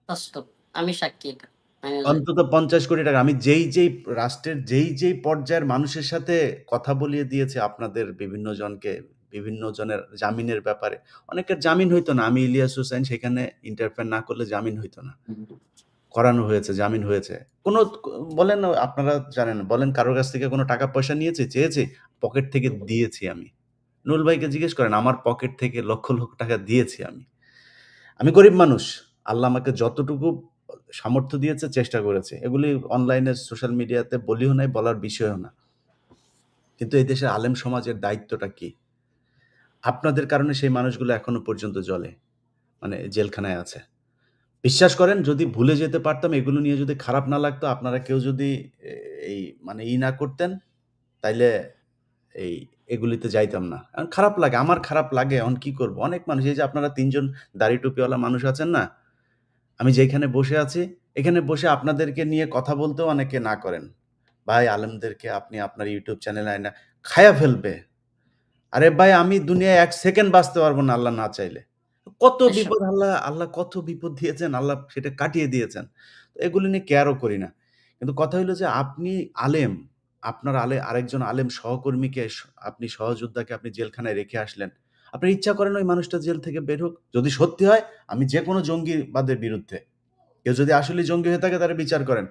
বাস্তব। আমি সাক্ষী এটা। আমি জানি। অন্তত ৫০ কোটি টাকা। আমি যেই রাষ্ট্রের যেই পর্যায়ের মানুষের সাথে কথা বলিয়ে দিয়েছি আপনাদের বিভিন্ন জনকে, বিভিন্ন জনের জামিনের ব্যাপারে। অনেকের জামিন হইতো না। আমি ইলিয়াস হোসাইন সেখানে ইন্টারফেয়ার না করলে জামিন হইতো না। করানো হয়েছে, জামিন হয়েছে। কোনো বলেন আপনারা জানেন, বলেন কারো কাছ থেকে কোনো টাকা পয়সা নিয়েছি, চেয়েছি? পকেট থেকে দিয়েছি আমি। নুরুল ভাইকে জিজ্ঞেস করেন, আমার পকেট থেকে লক্ষ টাকা দিয়েছি আমি। আমি গরিব মানুষ। আল্লাহ আমাকে যতটুকু সামর্থ্য দিয়েছে চেষ্টা করেছি। এগুলি অনলাইনে সোশ্যাল মিডিয়াতে বলিও নাই, বলার বিষয়ও না। কিন্তু এই দেশের আলেম সমাজের দায়িত্বটা কি? আপনাদের কারণে সেই মানুষগুলো এখনো পর্যন্ত জ্বলে। মানে জেলখানায় আছে। বিশ্বাস করেন যদি ভুলে যেতে পারতাম, এগুলো নিয়ে যদি খারাপ না লাগতো, আপনারা কেউ যদি এ এই মানে না করতেন, তাইলে এই এগুলিতে যাইতাম না। এখন খারাপ লাগে, আমার খারাপ লাগে। এখন কি করব? অনেক মানুষ এই যে আপনারা ৩ জন দাড়ি টুপিওয়ালা মানুষ আছেন না? আমি যেখানে বসে আছি, এখানে বসে আপনাদেরকে নিয়ে কথা বলতেও অনেকে না করেন। ভাই আলেমদেরকে আপনি আপনার YouTube চ্যানেলে আইনা খায়া ফেলবে। আরে ভাই আমি দুনিয়ায় ১ সেকেন্ড বাঁচতে পারব না আল্লাহ না চাইলে। কত এসব বিপদ আল্লাহ কত বিপদ দিয়েছেন, আল্লাহ সেটা কাটিয়ে দিয়েছেন। তো এগুলো নিয়ে কেয়ারও করি না। কিন্তু কথা হইলো যে আপনি আলেম, আপনার আরেকজন আলেম সহকর্মীকে আপনি সহযোদ্ধাকে আপনি জেলখানায় রেখে আসলেন। আপনার ইচ্ছা করেন ওই মানুষটা জেল থেকে বের হোক? যদি সত্যি হয় আমি যেকোনো জঙ্গিবাদের বিরুদ্ধে। কেউ যদি আসলেই জঙ্গি হয়ে থাকে তারে বিচার করেন।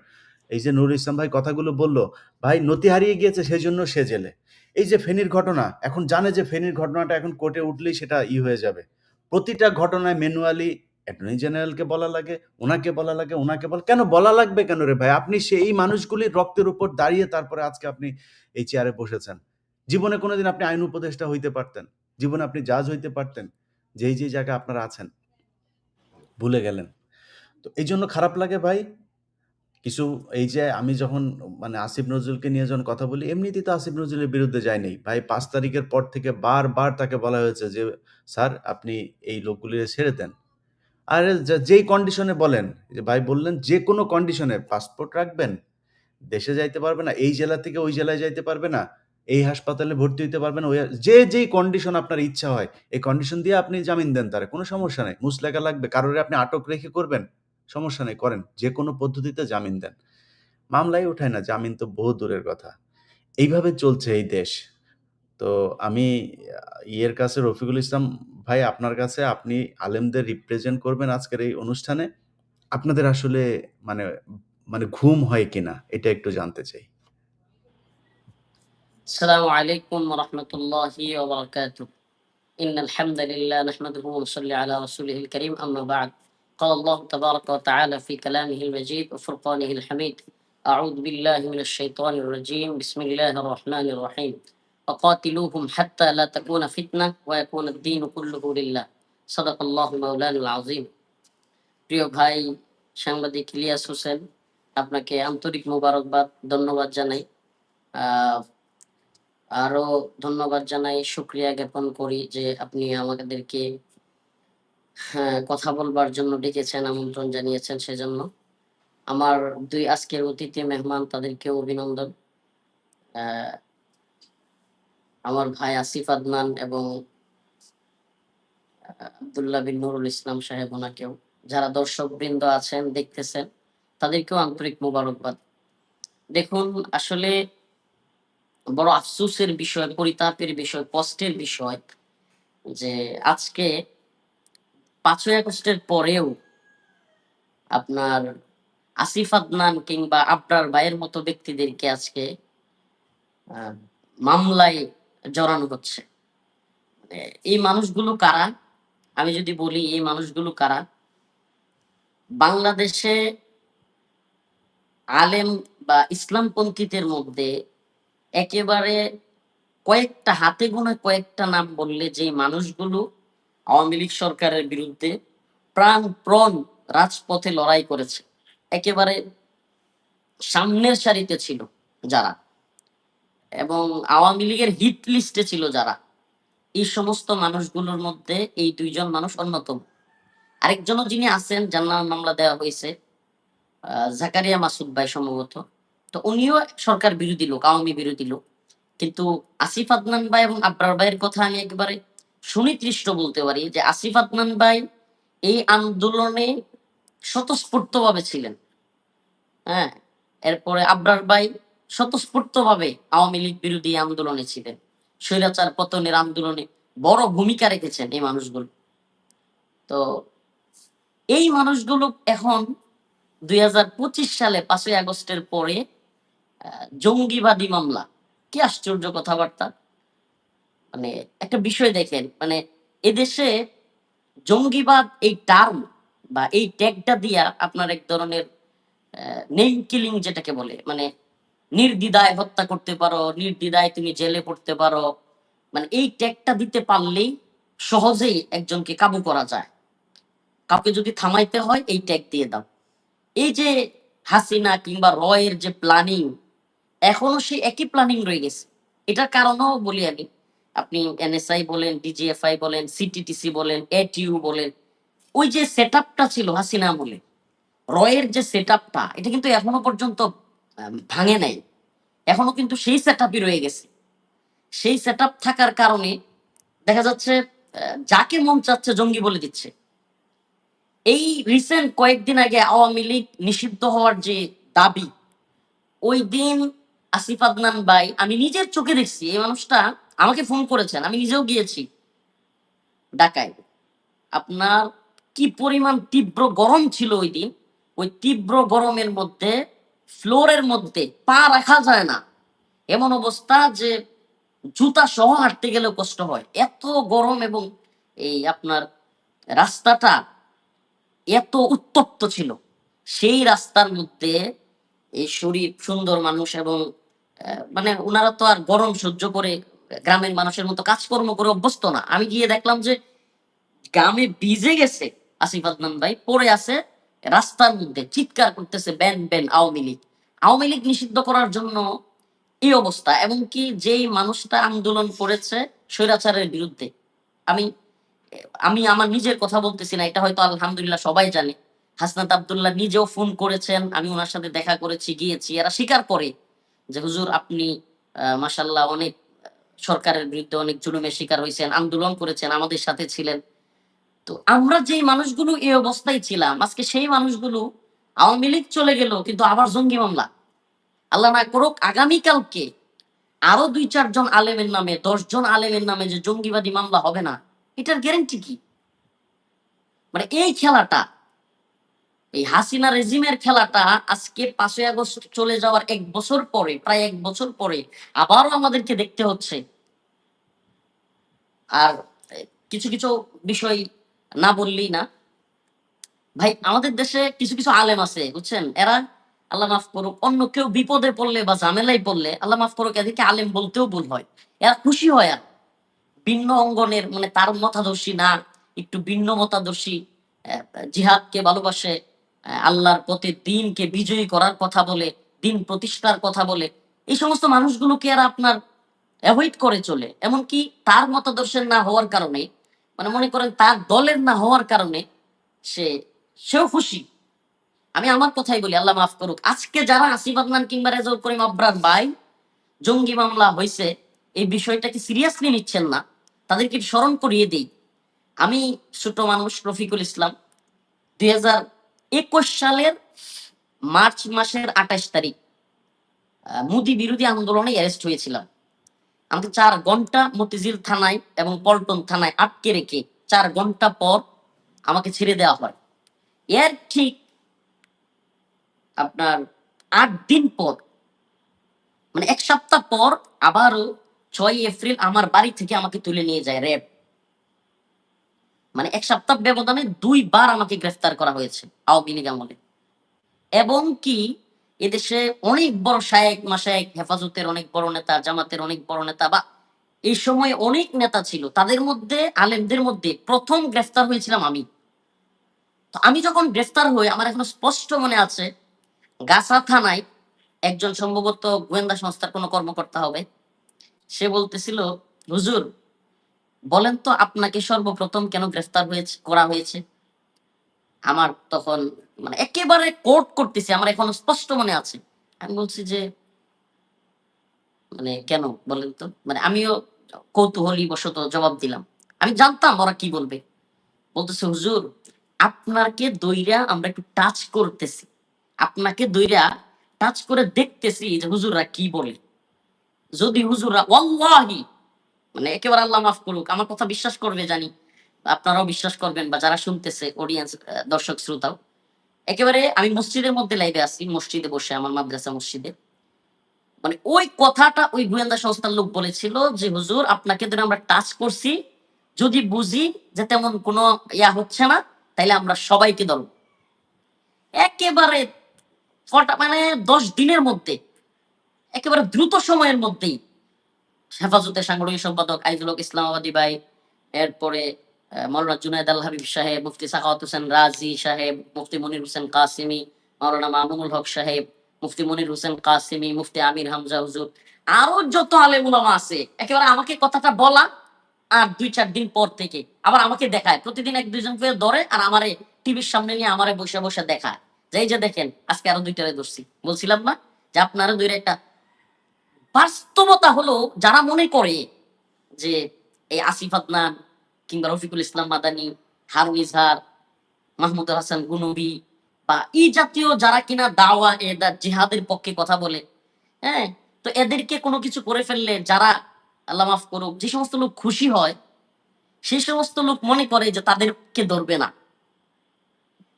এই যে নুরুল ইসলাম ভাই কথাগুলো বলল, ভাই নতি হারিয়ে গিয়েছে সেজন্য সে জেলে। এই যে ফেনীর ঘটনা, এখন জানে যে ফেনীর ঘটনাটা এখন কোর্টে উঠলেই সেটা হয়ে যাবে। প্রতিটা ঘটনায় ম্যানুয়ালি অ্যাটর্নি জেনারেলকে বলা লাগে, উনাকে বলা লাগে, উনাকে কেন বলা লাগবে কেন রে ভাই? আপনি সেই মানুষগুলির রক্তের উপর দাঁড়িয়ে তারপরে আজকে আপনি এই চেয়ারে বসেছেন। জীবনে কোনোদিন আপনি আইন উপদেষ্টা হইতে পারতেন। জীবনে আপনি জাজ হইতে পারতেন। যেই জায়গায় আপনারা আছেন, ভুলে গেলেন। তো এইজন্য খারাপ লাগে ভাই। কিছু এই যে আমি যখন মানে আসিফ নজরুলকে নিয়ে যখন কথা বলি, এমনিতেই তো আসিফ নজরুলের বিরুদ্ধে যাই নাই। ভাই ৫ তারিখের পর থেকে বারবার তাকে বলা হয়েছে যে, "স্যার আপনি এই লোকগুলিরে ছেড়ে দেন।" আরে যেই কন্ডিশনে বলেন, যে ভাই বললেন, "যেকোনো কন্ডিশনে পাসপোর্ট রাখবেন, দেশে যাইতে পারবে না, এই জেলা থেকে ওই জেলায় যাইতে পারবে না, এই হাসপাতালে ভর্তি হইতে পারবে না, যেই কন্ডিশন আপনার ইচ্ছা হয়, এই কন্ডিশন দিয়ে আপনি জামিন দেন তারে। কোনো সমস্যা নাই। মুচলেকা লাগবে, কারোরে আপনি আটক রেখে করবেন, সমস্যা নাই, করেন। যেকোনো পদ্ধতিতে জামিন দেন।" মামলাই উঠায় না, জামিন তো বহু দূরের কথা। এইভাবে চলছে এই দেশ। তো আমি ইয়ের কাছে রফিকুল ইসলাম ভাই আপনার কাছে আপনি আলেমদের রিপ্রেজেন্ট করবেন আজকের এই অনুষ্ঠানে। আপনাদের আসলে মানে মানে ঘুম হয় কিনা? এটা একটু জানতে চাই। আসসালামু আলাইকুম ওয়া রাহমাতুল্লাহি ওয়া বারাকাতুহু। ইন্নাল হামদালিল্লাহ নাহমাদুহু ওয়া নুসাল্লি আলা রাসূলিহিল কারীম আম্মা বা'দ। قال الله تبارك وتعالى في كلامه المجيد وفرقانه الحميد أعوذ بالله من الشيطان الرجيم بسم الله الرحمن الرحيم وقاتلوهم حتى لا تكون فتنة ويكون الدين كله لله صدق الله مولانا العظيم প্রিয় ভাই সাংবাদিক ইলিয়াস হোসেন আপনাকে আন্তরিক মোবারকবাদ ধন্যবাদ জানাই আহ, আরো ধন্যবাদ জানাই শুক্রিয়া জ্ঞাপন করি যে আপনি আমাদেরকে কথা বলবার জন্য ডেকেছেন আমন্ত্রণ জানিয়েছেন সেজন্য আমার দুই আজকের অতিথি মেহমান তাদেরকেও অভিনন্দন আহ, আমার ভাই আসিফ আদনান এবং আব্দুল্লাহ বিন নুরুল ইসলাম সাহেব ওনাকেও যারা দর্শক বৃন্দ আছেন দেখতেছেন তাদেরকেও আন্তরিক মোবারকবাদ দেখুন আসলে বড় আফসোসের বিষয় পরিতাপের বিষয় কষ্টের বিষয় যে আজকে ৫ই আগস্টের পরেও আপনার আসিফ আদনান কিংবা আবরার ভাইয়ের মতো ব্যক্তিদেরকে আজকে আহ, মামলায় জড়ানো হচ্ছে মানে এই মানুষগুলো কারা আমি যদি বলি এই মানুষগুলো কারা বাংলাদেশে আলেম বা ইসলামপন্থীদের মধ্যে একেবারে কয়েকটা হাতে গোনা কয়েকটা নাম বললে যে মানুষগুলো আওয়ামী লীগ সরকারের বিরুদ্ধে প্রাণপণ রাজপথে লড়াই করেছে, একেবারে সামনের সারিতে ছিল যারা, এবং আওয়ামী লীগের হিট লিস্টে ছিল যারা, এই সমস্ত মানুষগুলোর মধ্যে এই দুইজন মানুষ অন্যতম। আরেকজনও যিনি আছেন যার নামে মামলা দেওয়া হয়েছে, জাকারিয়া মাসুদ ভাই সম্ভবত, তো উনিও সরকার বিরোধী লোক, আওয়ামী বিরোধী লোক। কিন্তু আসিফ আদনান ভাই এবং আবরার ভাইয়ের কথা আমি একেবারে সুনির্দিষ্ট বলতে পারি যে আসিফ আদনান ভাই এই আন্দোলনে স্বতঃস্ফূর্তভাবে ছিলেন। হ্যাঁ, এরপরে আবরার ভাই স্বতঃস্ফূর্তভাবে আওয়ামী লীগ বিরোধী আন্দোলনে ছিলেন, স্বৈরাচার পতনের আন্দোলনে বড় ভূমিকা রেখেছেন এই মানুষগুলো। তো এই মানুষগুলো এখন 2025 সালে 5ই আগস্টের পরে জঙ্গিবাদী মামলা, কি আশ্চর্য কথাবার্তা। মানে একটা বিষয় দেখেন, মানে এদেশে জঙ্গিবাদ এই টার্ম বা এই ট্যাগটা দিয়া আপনার এক ধরনের নেম কিলিং যেটাকে বলে, মানে নির্দ্বিধায় হত্যা করতে পারো, নির্দ্বিধায় তুমি জেলে পড়তে পারো, মানে এই ট্যাগটা দিতে পারলেই সহজেই একজনকে কাবু করা যায়। কাউকে যদি থামাইতে হয় এই ট্যাগ দিয়ে দাও। এই যে হাসিনা কিংবা রয়ের যে প্ল্যানিং, এখনো সেই একই প্ল্যানিং রয়ে গেছে। এটার কারণও বলি আমি, আপনি এনএসআই বলেন, ডিজিএফআই বলেন, সিটিটিসি বলেন, এটিইউ বলেন, ওই যে সেট আপটা ছিল হাসিনা আমলে, রয়ের যে সেট আপটা, এটা কিন্তু এখনো পর্যন্ত ভাঙে নাই। এখনো কিন্তু সেই সেট আপই রয়ে গেছে। সেই সেট আপ থাকার কারণে দেখা যাচ্ছে যাকে মন চাচ্ছে জঙ্গি বলে দিচ্ছে। এই রিসেন্ট কয়েকদিন আগে আওয়ামী লীগ নিষিদ্ধ হওয়ার যে দাবি, ওই দিন আসিফ আদনান ভাই, আমি নিজের চোখে দেখছি, এই মানুষটা আমাকে ফোন করেছেন, আমি নিজেও গিয়েছি ঢাকায়। আপনার কি পরিমাণ তীব্র গরম ছিল ওই দিন, ওই তীব্র গরমের মধ্যে ফ্লোরের মধ্যে পা রাখা যায় না, এমন অবস্থা যে জুতা সহ হাঁটতে গেলেও কষ্ট হয়, এত গরম। এবং এই আপনার রাস্তাটা এত উত্তপ্ত ছিল, সেই রাস্তার মধ্যে এই শরীর সুন্দর মানুষ এবং মানে ওনারা তো আর গরম সহ্য করে গ্রামের মানুষের মতো কাজকর্ম করে অভ্যস্ত না। আমি গিয়ে দেখলাম যে গ্রামে ভিজে গেছে আসিফ আদনান ভাই, পড়ে আছে রাস্তার মধ্যে, চিৎকার করতেছে ব্যান ব্যান আওয়ামী লীগ। আওয়ামী লীগ নিষিদ্ধ করার জন্য এই অবস্থা। এবং কি যেই মানুষটা আন্দোলন করেছে স্বৈরাচারের বিরুদ্ধে, আমি আমি আমার নিজের কথা বলতেছি না, এটা হয়তো আলহামদুলিল্লাহ সবাই জানে। হাসনাত আব্দুল্লাহ নিজেও ফোন করেছেন, আমি ওনার সাথে দেখা করেছি, গিয়েছি। এরা স্বীকার করে যে হুজুর আপনি মাশাল্লাহ অনেক সরকারের বিরুদ্ধে অনেক জুলুমের শিকার হয়েছেন, আন্দোলন করেছেন, আমাদের সাথে ছিলেন। তো আমরা যেই মানুষগুলো এই অবস্থায় ছিলাম, আজকে সেই মানুষগুলো আওয়ামী লীগ চলে গেল, কিন্তু আবার জঙ্গি মামলা। আল্লাহ না করুক আগামীকালকে আরো 2-4 জন আলেমের নামে, 10 জন আলেমের নামে যে জঙ্গিবাদী মামলা হবে না, এটার গ্যারেন্টি কি? মানে এই খেলাটা, এই হাসিনা রেজিমের খেলাটা আজকে 5ই আগস্ট চলে যাওয়ার 1 বছর পরে, প্রায় 1 বছর পরে আবারও আমাদেরকে দেখতে হচ্ছে। আর কিছু কিছু বিষয় না বললেই না ভাই, আমাদের দেশে কিছু কিছু আলেম আছে বুঝছেন, এরা আল্লাহ মাফ করুক, অন্য কেউ বিপদে পড়লে বা ঝামেলায় পড়লে আল্লাহ মাফ করুক এদেরকে আলেম বলতেও ভুল হয়, এরা খুশি হয়। আর ভিন্ন অঙ্গনের, মানে তার মতাদর্শী না, একটু ভিন্ন মতাদর্শী, জিহাদকে ভালোবাসে, আল্লাহর পথে দিনকে বিজয়ী করার কথা বলে, দিন প্রতিষ্ঠার কথা বলে, এই সমস্ত মানুষগুলোকে আর আপনার অ্যাভয়েড করে চলে। এমনকি তার মতাদর্শের না হওয়ার কারণে, মানে মনে করেন তার দলের না হওয়ার কারণে সে সেও খুশি। আমি আমার কথাই বলি, আল্লাহ মাফ করুক, আজকে যারা আসিফ আদনান কিংবা রেজাউল করিম আবরার ভাই জঙ্গি মামলা হয়েছে এই বিষয়টাকে সিরিয়াসলি নিচ্ছেন না, তাদেরকে স্মরণ করিয়ে দিই। আমি ছোট মানুষ রফিকুল ইসলাম 2021 সালের মার্চ মাসের 28 তারিখ মোদি বিরোধী আন্দোলনে অ্যারেস্ট হয়েছিলাম। আমাকে 4 ঘন্টা মতিঝিল থানায় এবং পল্টন থানায় আটকে রেখে 4 ঘন্টা পর আমাকে ছেড়ে দেওয়া হয়। এর ঠিক আপনার 8 দিন পর, মানে 1 সপ্তাহ পর, আবারও 6 এপ্রিল আমার বাড়ি থেকে আমাকে তুলে নিয়ে যায় র্যাব। মানে 1 সপ্তাহ ব্যবধানে 2 বার আমাকে গ্রেফতার করা হয়েছে আওয়ামী লীগ আমলে। এবং কি এদেশে অনেক বড় শায়েখ মাশায়েখ, হেফাজতের অনেক বড় নেতা, জামাতের অনেক বড় নেতা বা এই সময় অনেক নেতা ছিল। তাদের মধ্যে আলেমদের মধ্যে ১ম গ্রেফতার হয়েছিলাম আমি। তো আমি যখন গ্রেফতার হই আমার এখনো স্পষ্ট মনে আছে গাছা থানায় একজন সম্ভবত গোয়েন্দা সংস্থার কোনো কর্মকর্তা হবে। সে বলতেছিল, "হুজুর বলেন তো আপনাকে সর্বপ্রথম কেন গ্রেফতার করা হয়েছে?" আমার তখন মানে একেবারে কোট করতেছি, আমার এখনো স্পষ্ট মনে আছে। আমি বলছি যে, মানে কেন বলেন তো? মানে আমিও কৌতূহলী বশত জবাব দিলাম। আমি জানতাম ওরা কি বলবে। বলতেছে, "হুজুর আপনাকে দইরা আমরা একটু টাচ করতেছি। আপনাকে দইরা টাচ করে দেখতেছি যে হুজুররা কি বলে। যদি হুজুররা ওয়াল্লাহি মানে একেবারে আল্লাহ মাফ করুক আমার কথা বিশ্বাস করবে জানি। আপনারাও বিশ্বাস করবেন বা যারা শুনতেছে অডিয়েন্স দর্শক শ্রোতাও। একেবারে আমি মসজিদের মধ্যে লাইভে আছি। মসজিদে বসে আমার মাদ্রাসা মসজিদে। মানে ওই কথাটা ওই গোয়েন্দা সংস্থার লোক বলেছিল যে, "হুজুর আপনাকে ধরে আমরা টাচ করছি। যদি বুঝি যে তেমন কোনো হচ্ছে না, তাইলে আমরা সবাইকে ধরব।" একেবারে মানে ১০ দিনের মধ্যে, একেবারে দ্রুত সময়ের মধ্যেই হেফাজতের সাংগঠনিক সম্পাদক আইজুল হক ইসলামাবাদী ভাই, এরপরে মাওলানা জুনায়েদ আল হাবিব সাহেব, মুফতি সাখাওয়াত হোসেন রাজি সাহেব, মুফতি মনির হোসেন কাসিমি, মাওলানা মামুনুল হক সাহেব, মুফতি মনির হোসেন কাসিমি, মুফতি আমির হামজা হুজুর, আরো যত আলেম উলামা আছে একেবারে আমাকে কথাটা বলা আর ২-৪ দিন পর থেকে আবার আমাকে দেখায়। প্রতিদিন ১-২ জন করে ধরে আর আমারে টিভির সামনে নিয়ে আমারে বসে, বসে দেখায়। যে এই যে দেখেন আজকে আরো ২ টারে ধরছি। বলছিলাম না যে আপনারা ২ একটা বাস্তবতা হলো যারা মনে করে যে এই আসিফ আদনান কিংবা রফিকুল ইসলাম মাদানী, হারুন ইজহার, মাহমুদুল হাসান গুনবী বা এই জাতীয় যারা কিনা দাওয়া জিহাদের পক্ষে কথা বলে, হ্যাঁ? তো এদেরকে কোনো কিছু করে ফেললে যারা আল্লাহ মাফ করুক যে সমস্ত লোক খুশি হয়, সেই সমস্ত লোক মনে করে যে তাদেরকে ধরবে না।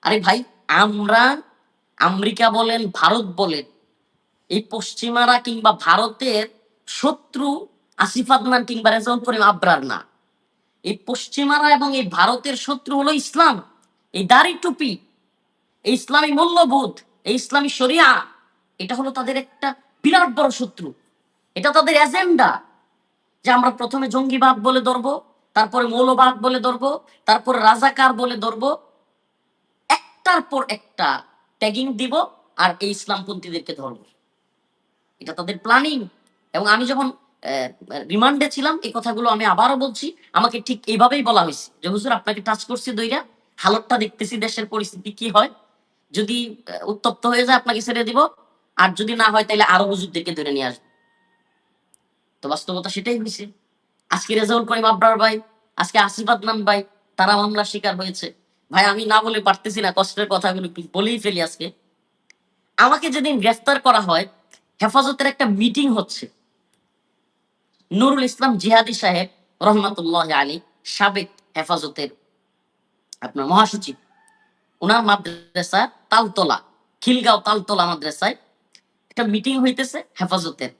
আরে ভাই আমরা আমেরিকা বলেন, ভারত বলেন এই পশ্চিমারা কিংবা ভারতের শত্রু আসিফ আদনান কিংবা রেজাউল করিম আবরার না। এই পশ্চিমারা এবং এই ভারতের শত্রু হলো ইসলাম, এই দাড়ি টুপি, এই ইসলামী মূল্যবোধ, এই ইসলামী শরিয়া। এটা হলো তাদের একটা বিরাট বড় শত্রু। এটা তাদের এজেন্ডা যে আমরা প্রথমে জঙ্গিবাদ বলে ধরবো, তারপরে মৌলবাদ বলে ধরবো, তারপরে রাজাকার বলে ধরবো, একটার পর একটা ট্যাগিং দিব আর এই ইসলামপন্থীদেরকে ধরবো। এটা তাদের প্ল্যানিং। এবং আমি যখন রিমান্ডে ছিলাম এই কথাগুলো আমি আবারও বলছি, আমাকে ঠিক এইভাবেই বলা হয়েছে যে হুজুর আপনাকে টাচ করছি দইরা, হালতটা দেখতেছি দেশের পরিস্থিতি কি হয়, যদি উত্তপ্ত হয়ে যায় আপনাকে ছেড়ে দিব, আর যদি না হয় তাহলে আরো হুজুরদেরকে ধরে নিয়ে আসবো। তো বাস্তবতা সেটাই হয়েছে। আজকে রেজাউল করিম আবরার ভাই, আজকে আসিফ আদনান ভাই, তারা মামলার শিকার হয়েছে। ভাই আমি না বলে পারতেছি না, কষ্টের কথাগুলো একটু বলেই ফেলি আজকে। আমাকে যেদিন গ্রেফতার করা হয় হেফাজতের একটা মিটিং হচ্ছে, নুরুল ইসলাম জিহাদি সাহেব রহমাতুল্লাহ আলী, সাবেক হেফাজতের আপনার মহাসচিব, ওনার মাদ্রাসা তালতলা, খিলগাঁও তালতলা মাদ্রাসায় একটা মিটিং হইতেছে হেফাজতের।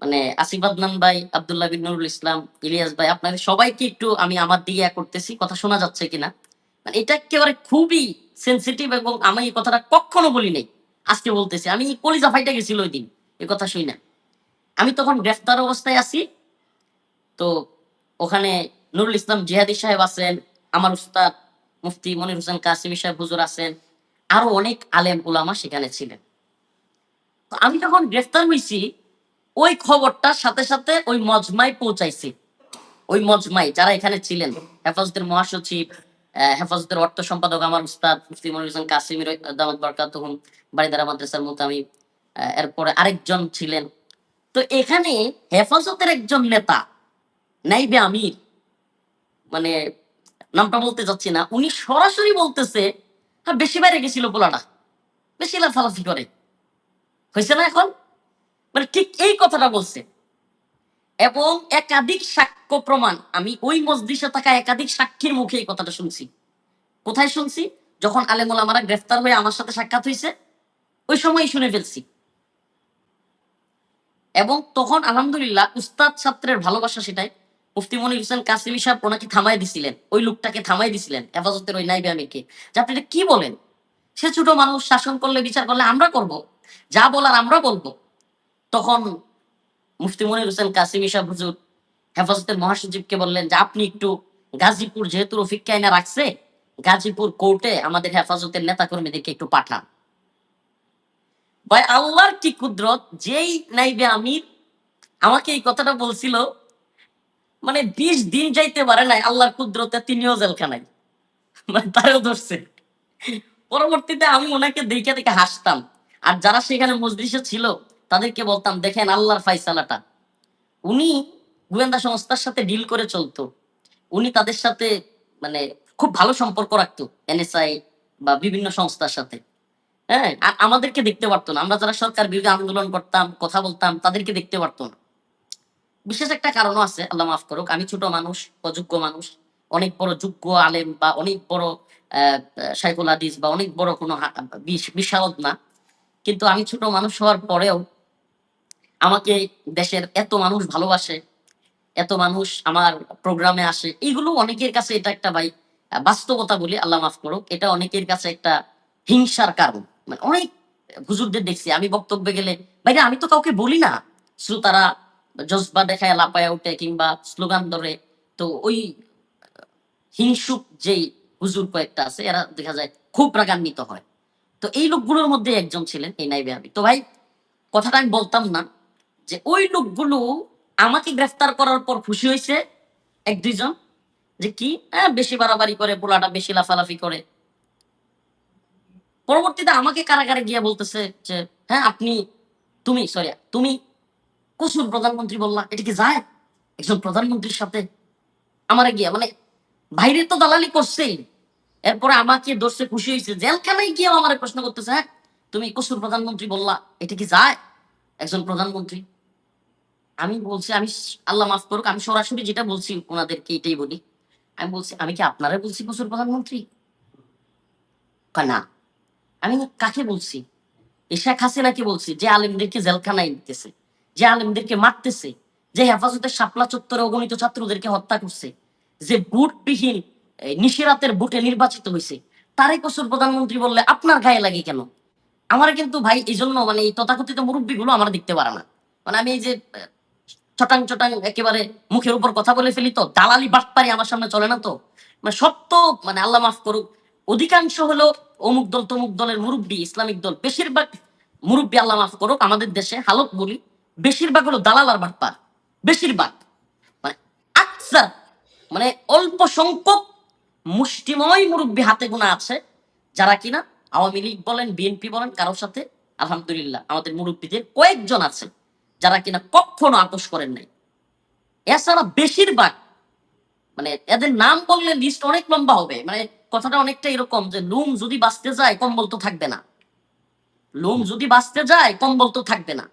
মানে আসিফ আদনান ভাই, আব্দুল্লাহ বিন নুরুল ইসলাম, ইলিয়াস ভাই, আপনাদের সবাইকে একটু আমি আমার দিকে করতেছি, কথা শোনা যাচ্ছে কিনা। মানে এটা একেবারে খুবই সেন্সিটিভ এবং আমি এই কথাটা কখনো বলি নাই, আজকে বলতেছি। আমি কলিজা ফাইটা গেছিল ওই দিন এই কথা শুই না। আমি তখন গ্রেফতার অবস্থায় আছি। তো ওখানে নুরুল ইসলাম জিহাদি সাহেব আছেন, আমার উস্তাদ মুফতি মনির হোসেন কাসিমি সাহেব হুজুর আছেন, আরো অনেক আলেম উলামা সেখানে ছিলেন। তো আমি যখন গ্রেফতার হয়েছি ওই খবরটা সাথে সাথে ওই মজমায় পৌঁছাইছি। ওই মজমায় যারা এখানে ছিলেন, হেফাজতের মহাসচিব, হেফাজতের অর্থ সম্পাদক আমার উস্তাদ মুফতি মনির হোসেন কাসিমি দামাত বারকাতুহুম, বারিদারা মাদ্রাসার মুতামিম, এরপরে আরেকজন ছিলেন। তো এখানে হেফাজতের একজন নেতা নাইবে আমির, মানে নামটা বলতে চাচ্ছি না, উনি সরাসরি বলতেছে, হ্যাঁ বেশি বাইরে গেছিল পোলাটা, বেশি লাফালাফি করে, হয়েছে না এখন? মানে ঠিক এই কথাটা বলছে। এবং একাধিক সাক্ষ্য প্রমাণ, আমি ওই মজলিসে থাকা একাধিক সাক্ষীর মুখে এই কথাটা শুনছি। কোথায় শুনছি? যখন আলেম ওলামারা গ্রেফতার হয়ে আমার সাথে সাক্ষাৎ হয়েছে ওই সময়ই শুনে ফেলছি। এবং তখন আলহামদুলিল্লাহ উস্তাদ ছাত্রের ভালোবাসা সেটাই, মুফতি মনির হোসেন কাসিমি সাহেব ওনাকে থামাই দিছিলেন, ওই লোকটাকে থামাই দিছিলেন হেফাজতের ওই নাইবে আমিরকে, যে আপনি এটা কি বলেন, সে ছোট মানুষ, শাসন করলে বিচার করলে আমরা করব, যা বলার আমরা বলবো। তখন মুফতি মনির হোসেন কাসিমি সাহেব হুজুর হেফাজতের মহাসচিবকে বললেন যে আপনি একটু গাজীপুর, যেহেতু রফিক কায়না রাখছে, গাজীপুর কোর্টে আমাদের হেফাজতের নেতা কর্মীদেরকে একটু পাঠান। ভাই আল্লাহর কি কুদরত, যেই নাইবে আমির আমাকে এই কথাটা বলছিল, মানে 20 দিন যাইতে পারে নাই, আল্লাহর কুদরতে তিনিও জেলখানায়, মানে তারও ধরছে। পরবর্তীতে আমি ওনাকে দেখে দেখে হাসতাম, আর যারা সেখানে মজলিসে ছিল তাদেরকে বলতাম, দেখেন আল্লাহর ফাইসালাটা। উনি গোয়েন্দা সংস্থার সাথে ডিল করে চলতো, উনি তাদের সাথে মানে খুব ভালো সম্পর্ক রাখতো, এনএসআই বা বিভিন্ন সংস্থার সাথে। হ্যাঁ, আর আমাদেরকে দেখতে পারতো না, আমরা যারা সরকার বিরোধী আন্দোলন করতাম, কথা বলতাম, তাদেরকে দেখতে পারতো না। বিশেষ একটা কারণও আছে, আল্লাহ মাফ করুক, আমি ছোট মানুষ, অযোগ্য মানুষ। অনেক বড় যোগ্য আলেম বা অনেক বড় শাইখুল হাদিস বা অনেক বড় কোনো বিশারদ না, কিন্তু আমি ছোট মানুষ হওয়ার পরেও আমাকে দেশের এত মানুষ ভালোবাসে, এত মানুষ আমার প্রোগ্রামে আসে, এইগুলো অনেকের কাছে এটা একটা ভাই বাস্তবতা বলি, আল্লাহ মাফ করুক, এটা অনেকের কাছে একটা হিংসার কারণ। মানে অনেক হুজুরদের দেখছি আমি বক্তব্যে গেলে, ভাইরা আমি তো কাউকে বলি না, শ্রোতারা জজবা দেখায় লাপায়া উঠে কিংবা স্লোগান ধরে। তো ওই হিংসুক যেই হুজুর কয়েকটা আছে, এরা দেখা যায় খুব রাগান্বিত হয়। তো এই লোকগুলোর মধ্যে একজন ছিলেন এই নাইবে আমি। তো ভাই কথাটা আমি বলতাম না যে ওই লোকগুলো আমাকে গ্রেফতার করার পর খুশি হয়েছে এক দুইজন, যে কি বেশি বাড়াবাড়ি করে, পোলাটা বেশি লাফালাফি করে। পরবর্তীতে আমাকে কারাগারে গিয়ে বলতেছে যে হ্যাঁ তুমি কসুর প্রধানমন্ত্রী বললা, এটা কি যায় একজন প্রধানমন্ত্রীর সাথে? আমারে গিয়া মানে বাইরে তো দালালি করছেই, এরপরে আমাকে ধরছে, খুশি হয়েছে, জেলখানায় গিয়ে আমার প্রশ্ন করতেছে, হ্যাঁ তুমি কসুর প্রধানমন্ত্রী বললা, এটা কি যায় একজন প্রধানমন্ত্রী? আমি বলছি, আমি আল্লাহ মাফ করুক, আমি সরাসরি যেটা বলছি ওনাদেরকে এটাই বলি, আমি বলছি আমি কি আপনারা বলছি কসুর প্রধানমন্ত্রী? না। আমি কাকে বলছি? শেখ হাসিনাকে বলছি, যে আলেমদেরকে জেলখানায় নিতেছে, যে আলেমদেরকে মারতেছে, যে হেফাজতের শাপলা চত্বরে অগণিত ছাত্রদেরকে হত্যা করছে, যে বুটবিহীন নিশিরাতের বুটে নির্বাচিত হয়েছে, তারে কসুর প্রধানমন্ত্রী বললে আপনার গায়ে লাগে কেন? আমার কিন্তু ভাই এই জন্য মানে এই তথাকথিত মুরব্বী গুলো আমার দেখতে পারে না। মানে আমি এই যে চটাং চটাং একেবারে মুখের উপর কথা বলে ফেলি, তো দালালি বাটপারি আমার সামনে চলে না। তো মানে সব তো মানে আল্লাহ মাফ করুক, অধিকাংশ হলো অমুক দল তমুক দলের মুরব্বী, ইসলামিক দল, বেশিরভাগ মুরব্বী আল্লাহ মাফ করুক আমাদের দেশে হালত বলি, বেশিরভাগ হলো দালাল আর বাটপার, বেশিরভাগ মানে আকসার, মানে অল্প সংখ্যক মুষ্টিময় মুরব্বী হাতে গোনা আছে যারা কিনা আওয়ামী লীগ বলেন, বিএনপি বলেন, কারোর সাথে আলহামদুলিল্লাহ আমাদের মুরব্বীদের কয়েকজন আছে যারা কিনা কখনো আপোষ করেন নাই। এছাড়া বেশিরভাগ মানে এদের নাম বললে লিস্ট অনেক লম্বা হবে। মানে কথাটা অনেকটা এরকম যে লোম যদি বাঁচতে যায় কম্বল তো থাকবে না, লোম যদি বাঁচতে যায় কম্বল তো থাকবে না।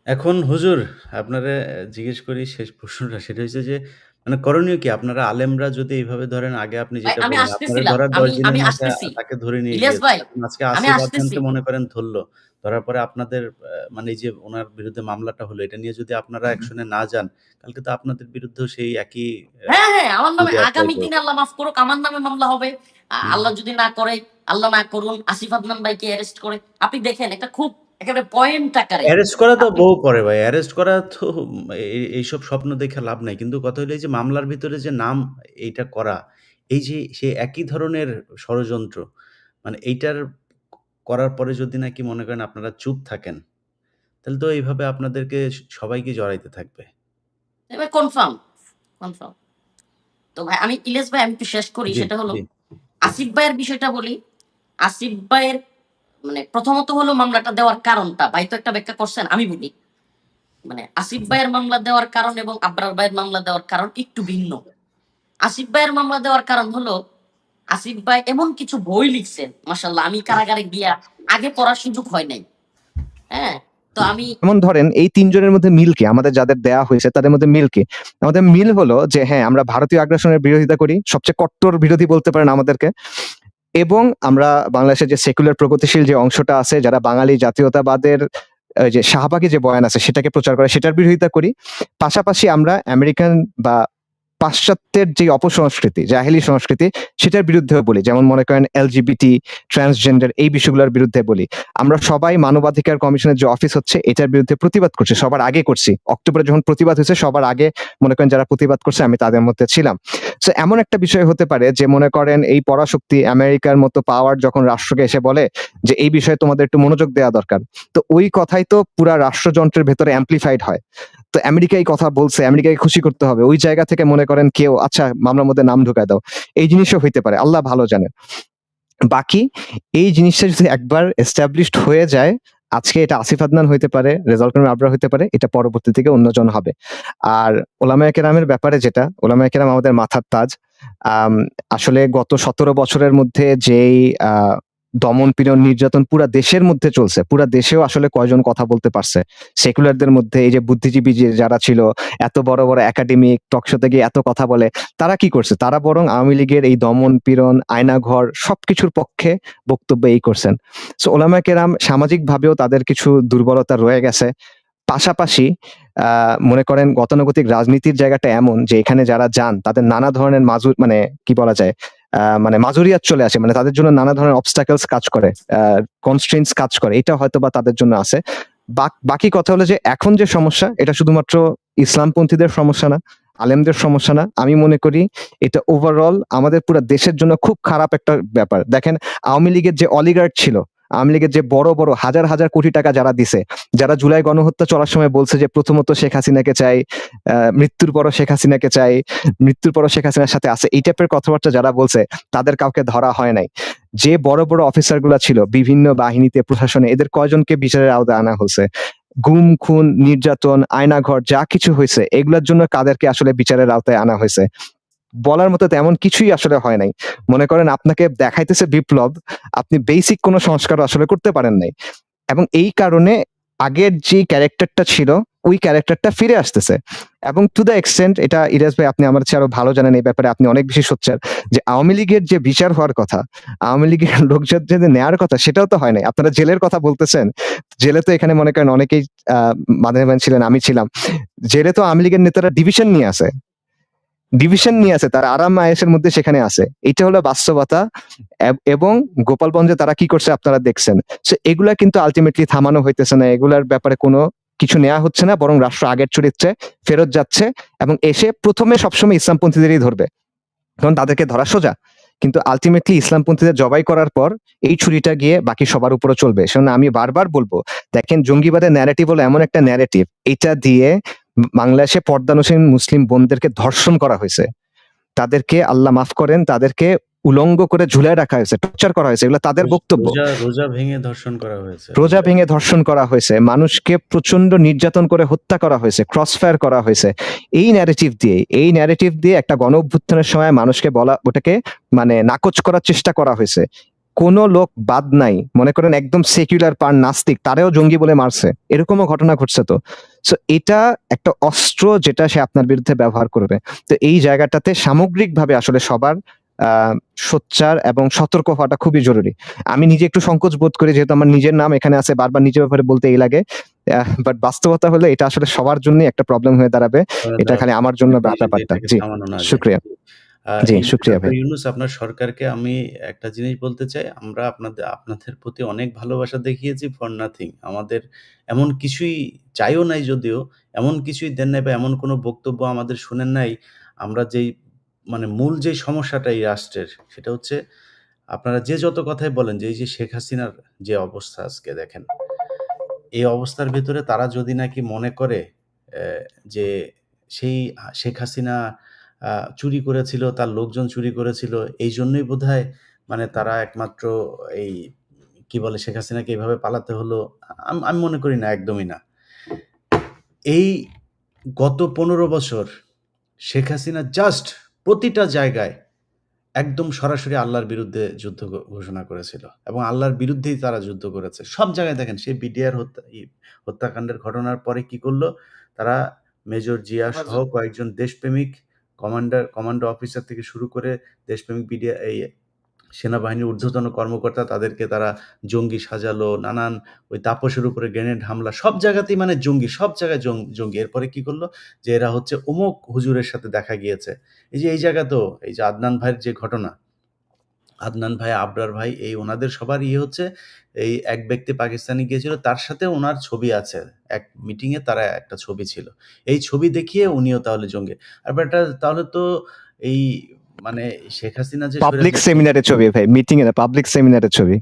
এখন হুজুর আপনারে জিজ্ঞেস করি শেষ প্রশ্নটা, সেটা হচ্ছে যে মানে করণীয় কি? আপনারা আলেমরা যদি এইভাবে ধরেন, আগে আপনি ভাই যেটা আমি বললেন, আপনারে আসতেছিলাম, ধরার 10 আমি দিনের আমি মাঝে আসতেছি তাকে ধরে নিয়ে ইলিয়াস গিয়েছে। ভাই, এখন আজকে আমি আসিফ আসতেছি। আদনানকে মনে করেন ধরল। ধরার পরে আপনাদের মানে এই যে উনার বিরুদ্ধে মামলাটা হলো, এটা নিয়ে যদি আপনারা অ্যাকশনে না যান, কালকে তো আপনাদের বিরুদ্ধেও সেই একই হ্যাঁ হ্যাঁ, আমার নামে যদি এপ্লাই আগামী করবে। দিনে আল্লাহ মাফ করুক আমার নামে মামলা হবে। হুম। আল্লাহ যদি না করে, আল্লাহ না করুন, আসিফ আদনান ভাইকে অ্যারেস্ট করে, আপনি দেখেন একটা খুব একেবারে পয়েন্ট আকারে অ্যারেস্ট করা তো আপনি বউ করে ভাই। অ্যারেস্ট করা তো এইসব স্বপ্ন দেখে লাভ নাই। কিন্তু কথা হইলো এই যে মামলার ভিতরে যে নাম এইটা করা, এই যে সেই একই ধরনের ষড়যন্ত্র, মানে এইটার করার পরে যদি নাকি মনে করেন আপনারা চুপ থাকেন, তাহলে তো এইভাবে আপনাদেরকে সবাইকে জড়াইতে থাকবে। এবার কনফার্ম কনফার্ম। তো ভাই আমি ইলিয়াস ভাই আমি একটু শেষ করি, জি, সেটা হলো জি। আসিফ ভাইয়ের বিষয়টা বলি। আসিফ ভাইয়ের মানে প্রথমত হলো মামলাটা দেওয়ার কারণটা ভাই তো একটা ব্যাখ্যা করছেন, আমি বলি। মানে আসিফ ভাইয়ের মামলা দেওয়ার কারণ এবং আবরার ভাইয়ের মামলা দেওয়ার কারণ একটু ভিন্ন। আসিফ ভাইয়ের মামলা দেওয়ার কারণ হলো আসিফ ভাই এমন কিছু বই লিখছেন, মাশাআল্লাহ, আমি কারাগারে গিয়া আগে পড়ার সুযোগ হয় নাই। হ্যাঁ, তো আমি যেমন ধরেন এই ৩ জনের মধ্যে মিল কি? আমাদের যাদের দেয়া হয়েছে তাদের মধ্যে মিল কি? আমাদের মিল হলো যে হ্যাঁ, আমরা ভারতীয় আগ্রাসনের বিরোধিতা করি। সবচেয়ে কট্টর বিরোধী বলতে পারেন আমাদেরকে। এবং আমরা বাংলাদেশের যে সেকুলার প্রগতিশীল যে অংশটা আছে, যারা বাঙালি জাতীয়তাবাদের যে শাহবাগী যে বয়ান আছে সেটাকে প্রচার করে, সেটার বিরোধিতা করি। পাশাপাশি আমরা আমেরিকান বা পাশ্চাত্যের যে অপসংস্কৃতি, জাহেলি সংস্কৃতি, সেটার বিরুদ্ধেও বলি। যেমন মনে করেন এলজিবিটি, ট্রান্সজেন্ডার, এই বিষয়গুলোর বিরুদ্ধে বলি। আমরা সবাই মানবাধিকার কমিশনের যে অফিস হচ্ছে এটার বিরুদ্ধে প্রতিবাদ করছি, সবার আগে করছি। অক্টোবরে যখন প্রতিবাদ হয়েছে সবার আগে মনে করেন যারা প্রতিবাদ করছে আমি তাদের মধ্যে ছিলাম। সো এমন একটা বিষয় হতে পারে যে মনে করেন এই পরাশক্তি আমেরিকার মতো পাওয়ার যখন রাষ্ট্রকে এসে বলে যে এই বিষয়ে তোমাদের একটু মনোযোগ দেওয়া দরকার, তো ওই কথাই তো পুরা রাষ্ট্রযন্ত্রের ভেতরে অ্যাম্প্লিফাইড হয়। তো আমেরিকা এই কথা বলছে, আমেরিকাকে খুশি করতে হবে, ওই জায়গা থেকে মনে করেন কেউ আচ্ছা মামলার মধ্যে নাম ঢুকায় দাও, এই জিনিসও হইতে পারে, আল্লাহ ভালো জানে। বাকি এই জিনিসটা যদি একবার এস্টাবলিশড হয়ে যায়, আজকে এটা আসিফ আদনান হইতে পারে, রেজাউল করিম আবরার হইতে পারে, এটা পরবর্তী থেকে অন্যজন হবে। আর ওলামায়ে কেরামের ব্যাপারে যেটা, ওলামায়ে কেরাম আমাদের মাথার তাজ। আম আসলে গত ১৭ বছরের মধ্যে যেই দমন পীড়ন নির্যাতন পুরা দেশের মধ্যে চলছে, পুরা দেশেও আসলে কয়জন কথা বলতে পারছে? সেকুলারদের মধ্যে এই যে বুদ্ধিজীবী যারা ছিল, এত বড় বড় একাডেমিক টকশোতে গিয়ে এত কথা বলে, তারা কি করছে? তারা বরং আওয়ামী লীগের এই দমন পীড়ন, আয়নাঘর সবকিছুর পক্ষে বক্তব্য এই করছেন। সো ওলামায়ে কেরাম সামাজিকভাবেও তাদের কিছু দুর্বলতা রয়ে গেছে। পাশাপাশি মনে করেন গতানুগতিক রাজনীতির জায়গাটা এমন যে এখানে যারা যান তাদের নানা ধরনের মানে কি বলা যায়, মানে মাজুরিয়াত চলে আসে, মানে তাদের জন্য নানা ধরনের অবস্টাকলস কাজ করে, কনস্ট্রেন্টস কাজ করে, এটা হয়তো বা তাদের জন্য আছে। বাকি কথা হলো যে এখন যে সমস্যা, এটা শুধুমাত্র ইসলামপন্থীদের সমস্যা না, আলেমদের সমস্যা না। আমি মনে করি এটা ওভারঅল আমাদের পুরো দেশের জন্য খুব খারাপ একটা ব্যাপার। দেখেন আওয়ামী লীগের যে অলিগার্ড ছিল, আওয়ামী লীগের যে বড় বড় হাজার হাজার কোটি টাকা যারা দিছে, যারা জুলাই গণহত্যা চলার সময় বলছে যে প্রথমত শেখ হাসিনাকে চাই, মৃত্যুর পরও শেখ হাসিনাকে চাই, মৃত্যুর পরও শেখ হাসিনার সাথে আছে, এই টাইপের কথাবার্তা যারা বলছে তাদের কাউকে ধরা হয় নাই। যে বড় বড় অফিসার গুলা ছিল বিভিন্ন বাহিনীতে, প্রশাসনে, এদের কয়জনকে বিচারের আওতায় আনা হয়েছে? গুম খুন নির্যাতন আয়নাঘর যা কিছু হয়েছে এগুলোর জন্য কাদেরকে আসলে বিচারের আওতায় আনা হয়েছে? বলার মতো তেমন কিছুই আসলে হয় নাই। মনে করেন আপনাকে দেখাইতেছে বিপ্লব, আপনি বেসিক কোনো সংস্কার আসলে করতে পারেন নাই, এবং এই কারণে আগের যে ক্যারেক্টারটা ছিল ওই ক্যারেক্টারটা ফিরে আসতেছে। এবং টু দ্য এক্সটেন্ট, এটা ইরাজ ভাই আপনি আমার চেয়ে আরো ভালো জানেন এই ব্যাপারে, আপনি অনেক বেশি সোচ্চার, যে আওয়ামী লীগের যে বিচার হওয়ার কথা, আওয়ামী লীগের লোকজন যে নেয়ার কথা, সেটাও তো হয় নাই। আপনারা জেলের কথা বলতেছেন, জেলে তো এখানে মনে করেন অনেকেই মাদারীপুর ছিলেন, আমি ছিলাম, জেলে তো আওয়ামী লীগের নেতারা ডিভিশন নিয়ে আছে, তারা আরাম আয়েশের মধ্যে সেখানে আছে। এটা হলো বাস্তবতা। এবং গোপালগঞ্জে তারা কি করছে আপনারা দেখছেন। সো এগুলা কিন্তু আলটিমেটলি থামানো হইতেছে না, এগুলার ব্যাপারে কোনো কিছু নেওয়া হচ্ছে না, বরং রাষ্ট্র আগের চরিত্রে ফেরত যাচ্ছে এবং এসে প্রথমে সবসময় ইসলামপন্থীদেরই ধরবে, কারণ তাদেরকে ধরা সোজা। কিন্তু আলটিমেটলি ইসলামপন্থীদের জবাই করার পর এই ছুরিটা গিয়ে বাকি সবার উপরে চলবে। সেজন্য আমি বারবার বলবো, দেখেন জঙ্গিবাদের ন্যারেটিভ হলো এমন একটা ন্যারেটিভ, এটা দিয়ে বাংলাদেশে পর্দানুসীন মুসলিম বোনদেরকে ধর্ষণ করা হয়েছে, তাদেরকে আল্লাহ মাফ করেন, তাদেরকে উলঙ্গ করে ঝুলায় রাখা হয়েছে, টর্চার করা হয়েছে, এগুলো তাদের বক্তব্য। রোজা ভেঙে ধর্ষণ করা হয়েছে, রোজা ভেঙে ধর্ষণ করা হয়েছে, মানুষকে প্রচন্ড নির্যাতন করে হত্যা করা হয়েছে, ক্রসফায়ার করা হয়েছে। এই ন্যারেটিভ দিয়ে একটা গণ অভ্যুত্থানের সময় মানুষকে বলা, ওটাকে মানে নাকচ করার চেষ্টা করা হয়েছে। কোনো লোক বাদ নাই, মনে করেন একদম সেকুলার পার নাস্তিক তারেও জঙ্গি বলে মারছে, এরকমও ঘটনা ঘটছে। তো সো এটা একটা অস্ত্র যেটা সে আপনার বিরুদ্ধে ব্যবহার করবে। তো এই জায়গাটাতে সামগ্রিকভাবে আসলে সবার সোচ্চার এবং সতর্ক হওয়াটা খুবই জরুরি। আমি নিজে একটু সংকোচ বোধ করি, যেহেতু আমার নিজের নাম এখানে আছে, বারবার নিজের ব্যাপারে বলতে এই লাগে, বাট বাস্তবতা হলে এটা আসলে সবার জন্য একটা প্রবলেম হয়ে দাঁড়াবে, এটা খালি আমার জন্য ব্যাপারটা। জি শুক্রিয়া। জি শুক্রিয়া ভাই। ইউনূস, আপনার সরকারকে আমি একটা জিনিস বলতে চাই, আমরা আপনাদের প্রতি অনেক ভালোবাসা দেখিয়েছি ফর নাথিং। আমাদের এমন কিছুই চাইও নাই, যদিও এমন কিছুই দেন নাই বা এমন কোনো বক্তব্য আমাদের শুনেন নাই। আমরা যেই মানে মূল যে সমস্যাটা এই রাষ্ট্রের, সেটা হচ্ছে আপনারা যে যত কথাই বলেন যে এই যে শেখ হাসিনার যে অবস্থা আজকে দেখেন, এই অবস্থার ভেতরে তারা যদি নাকি মনে করে যে সেই শেখ হাসিনা চুরি করেছিল, তার লোকজন চুরি করেছিল, এই জন্যই বোধহয় মানে তারা একমাত্র এই কি বলে শেখ হাসিনাকে এভাবে পালাতে হলো। আমি মনে করি না, একদমই না। এই গত ১৫ বছর শেখ হাসিনা জাস্ট প্রতিটা জায়গায় একদম সরাসরি আল্লাহর বিরুদ্ধে যুদ্ধ ঘোষণা করেছিল এবং আল্লাহর বিরুদ্ধেই তারা যুদ্ধ করেছে। সব জায়গায় দেখেন, সেই বিডিআর হত্যাকাণ্ডের ঘটনার পরে কি করলো তারা, মেজর জিয়া সহ কয়েকজন দেশপ্রেমিক কমান্ডো অফিসার থেকে শুরু করে দেশপ্রেমিক সেনাবাহিনীর ঊর্ধ্বতন কর্মকর্তা তাদেরকে তারা জঙ্গি সাজালো, নানান ওই তাপসের উপরে গ্রেনেড হামলা, সব জায়গাতেই মানে জঙ্গি, সব জায়গায় জঙ্গি। এরপরে কি করলো যে এরা হচ্ছে অমুক হুজুরের সাথে দেখা গিয়েছে। এই যে এই জায়গাতেও এই যে আদনান ভাইয়ের যে ঘটনা, আদনান ভাই, আবরার ভাই, এই ওনাদের সবার হচ্ছে এই এক ব্যক্তি পাকিস্তানে গিয়েছিল, তার সাথে ওনার ছবি আছে। এক মিটিংয়ে তারা একটা ছবি ছিল। এই ছবি দেখিয়ে উনিও তাহলে জঙ্গি। আর বেটা তাহলে তো এই মানে শেখ হাসিনা যে পাবলিক স্বৈরাচার সেমিনারের ছবি ভাই, মিটিং এ না, পাবলিক সেমিনারের ছবি।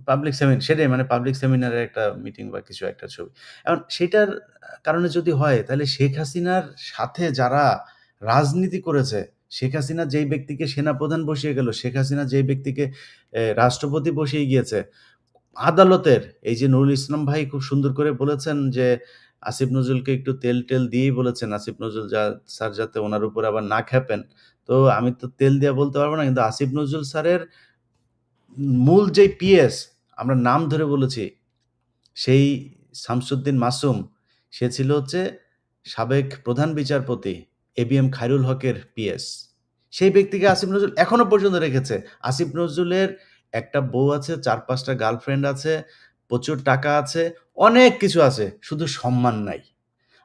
পাবলিক সেমিনার, সেটাই মানে পাবলিক সেমিনারের একটা মিটিং বা কিছু একটা ছবি। এখন সেটার কারণে যদি হয় তাহলে শেখ হাসিনার সাথে যারা রাজনীতি করেছে, শেখ হাসিনা যেই ব্যক্তিকে সেনাপ্রধান বসিয়ে গেল, শেখ হাসিনা যেই ব্যক্তিকে রাষ্ট্রপতি বসিয়ে গিয়েছে, আদালতের এই যে নুরুল ইসলাম ভাই খুব সুন্দর করে বলেছেন যে আসিফ নজরুলকে একটু তেল দিয়েই বলেছেন, আসিফ নজরুল স্যার যাতে ওনার উপর আবার না খেপেন। তো আমি তো তেল দিয়ে বলতে পারবো না, কিন্তু আসিফ নজরুল স্যারের মূল যেই পিএস, আমরা নাম ধরে বলেছি, সেই শামসুদ্দিন মাসুম, সে ছিল হচ্ছে সাবেক প্রধান বিচারপতি এবিএম খায়রুল হকের পিএস। সেই ব্যক্তিকে আসিফ নজরুল এখনো পর্যন্ত রেখেছে। আসিফ নজরুলের একটা বউ আছে, ৪-৫টা গার্লফ্রেন্ড আছে, প্রচুর টাকা আছে, অনেক কিছু আছে, শুধু সম্মান নাই।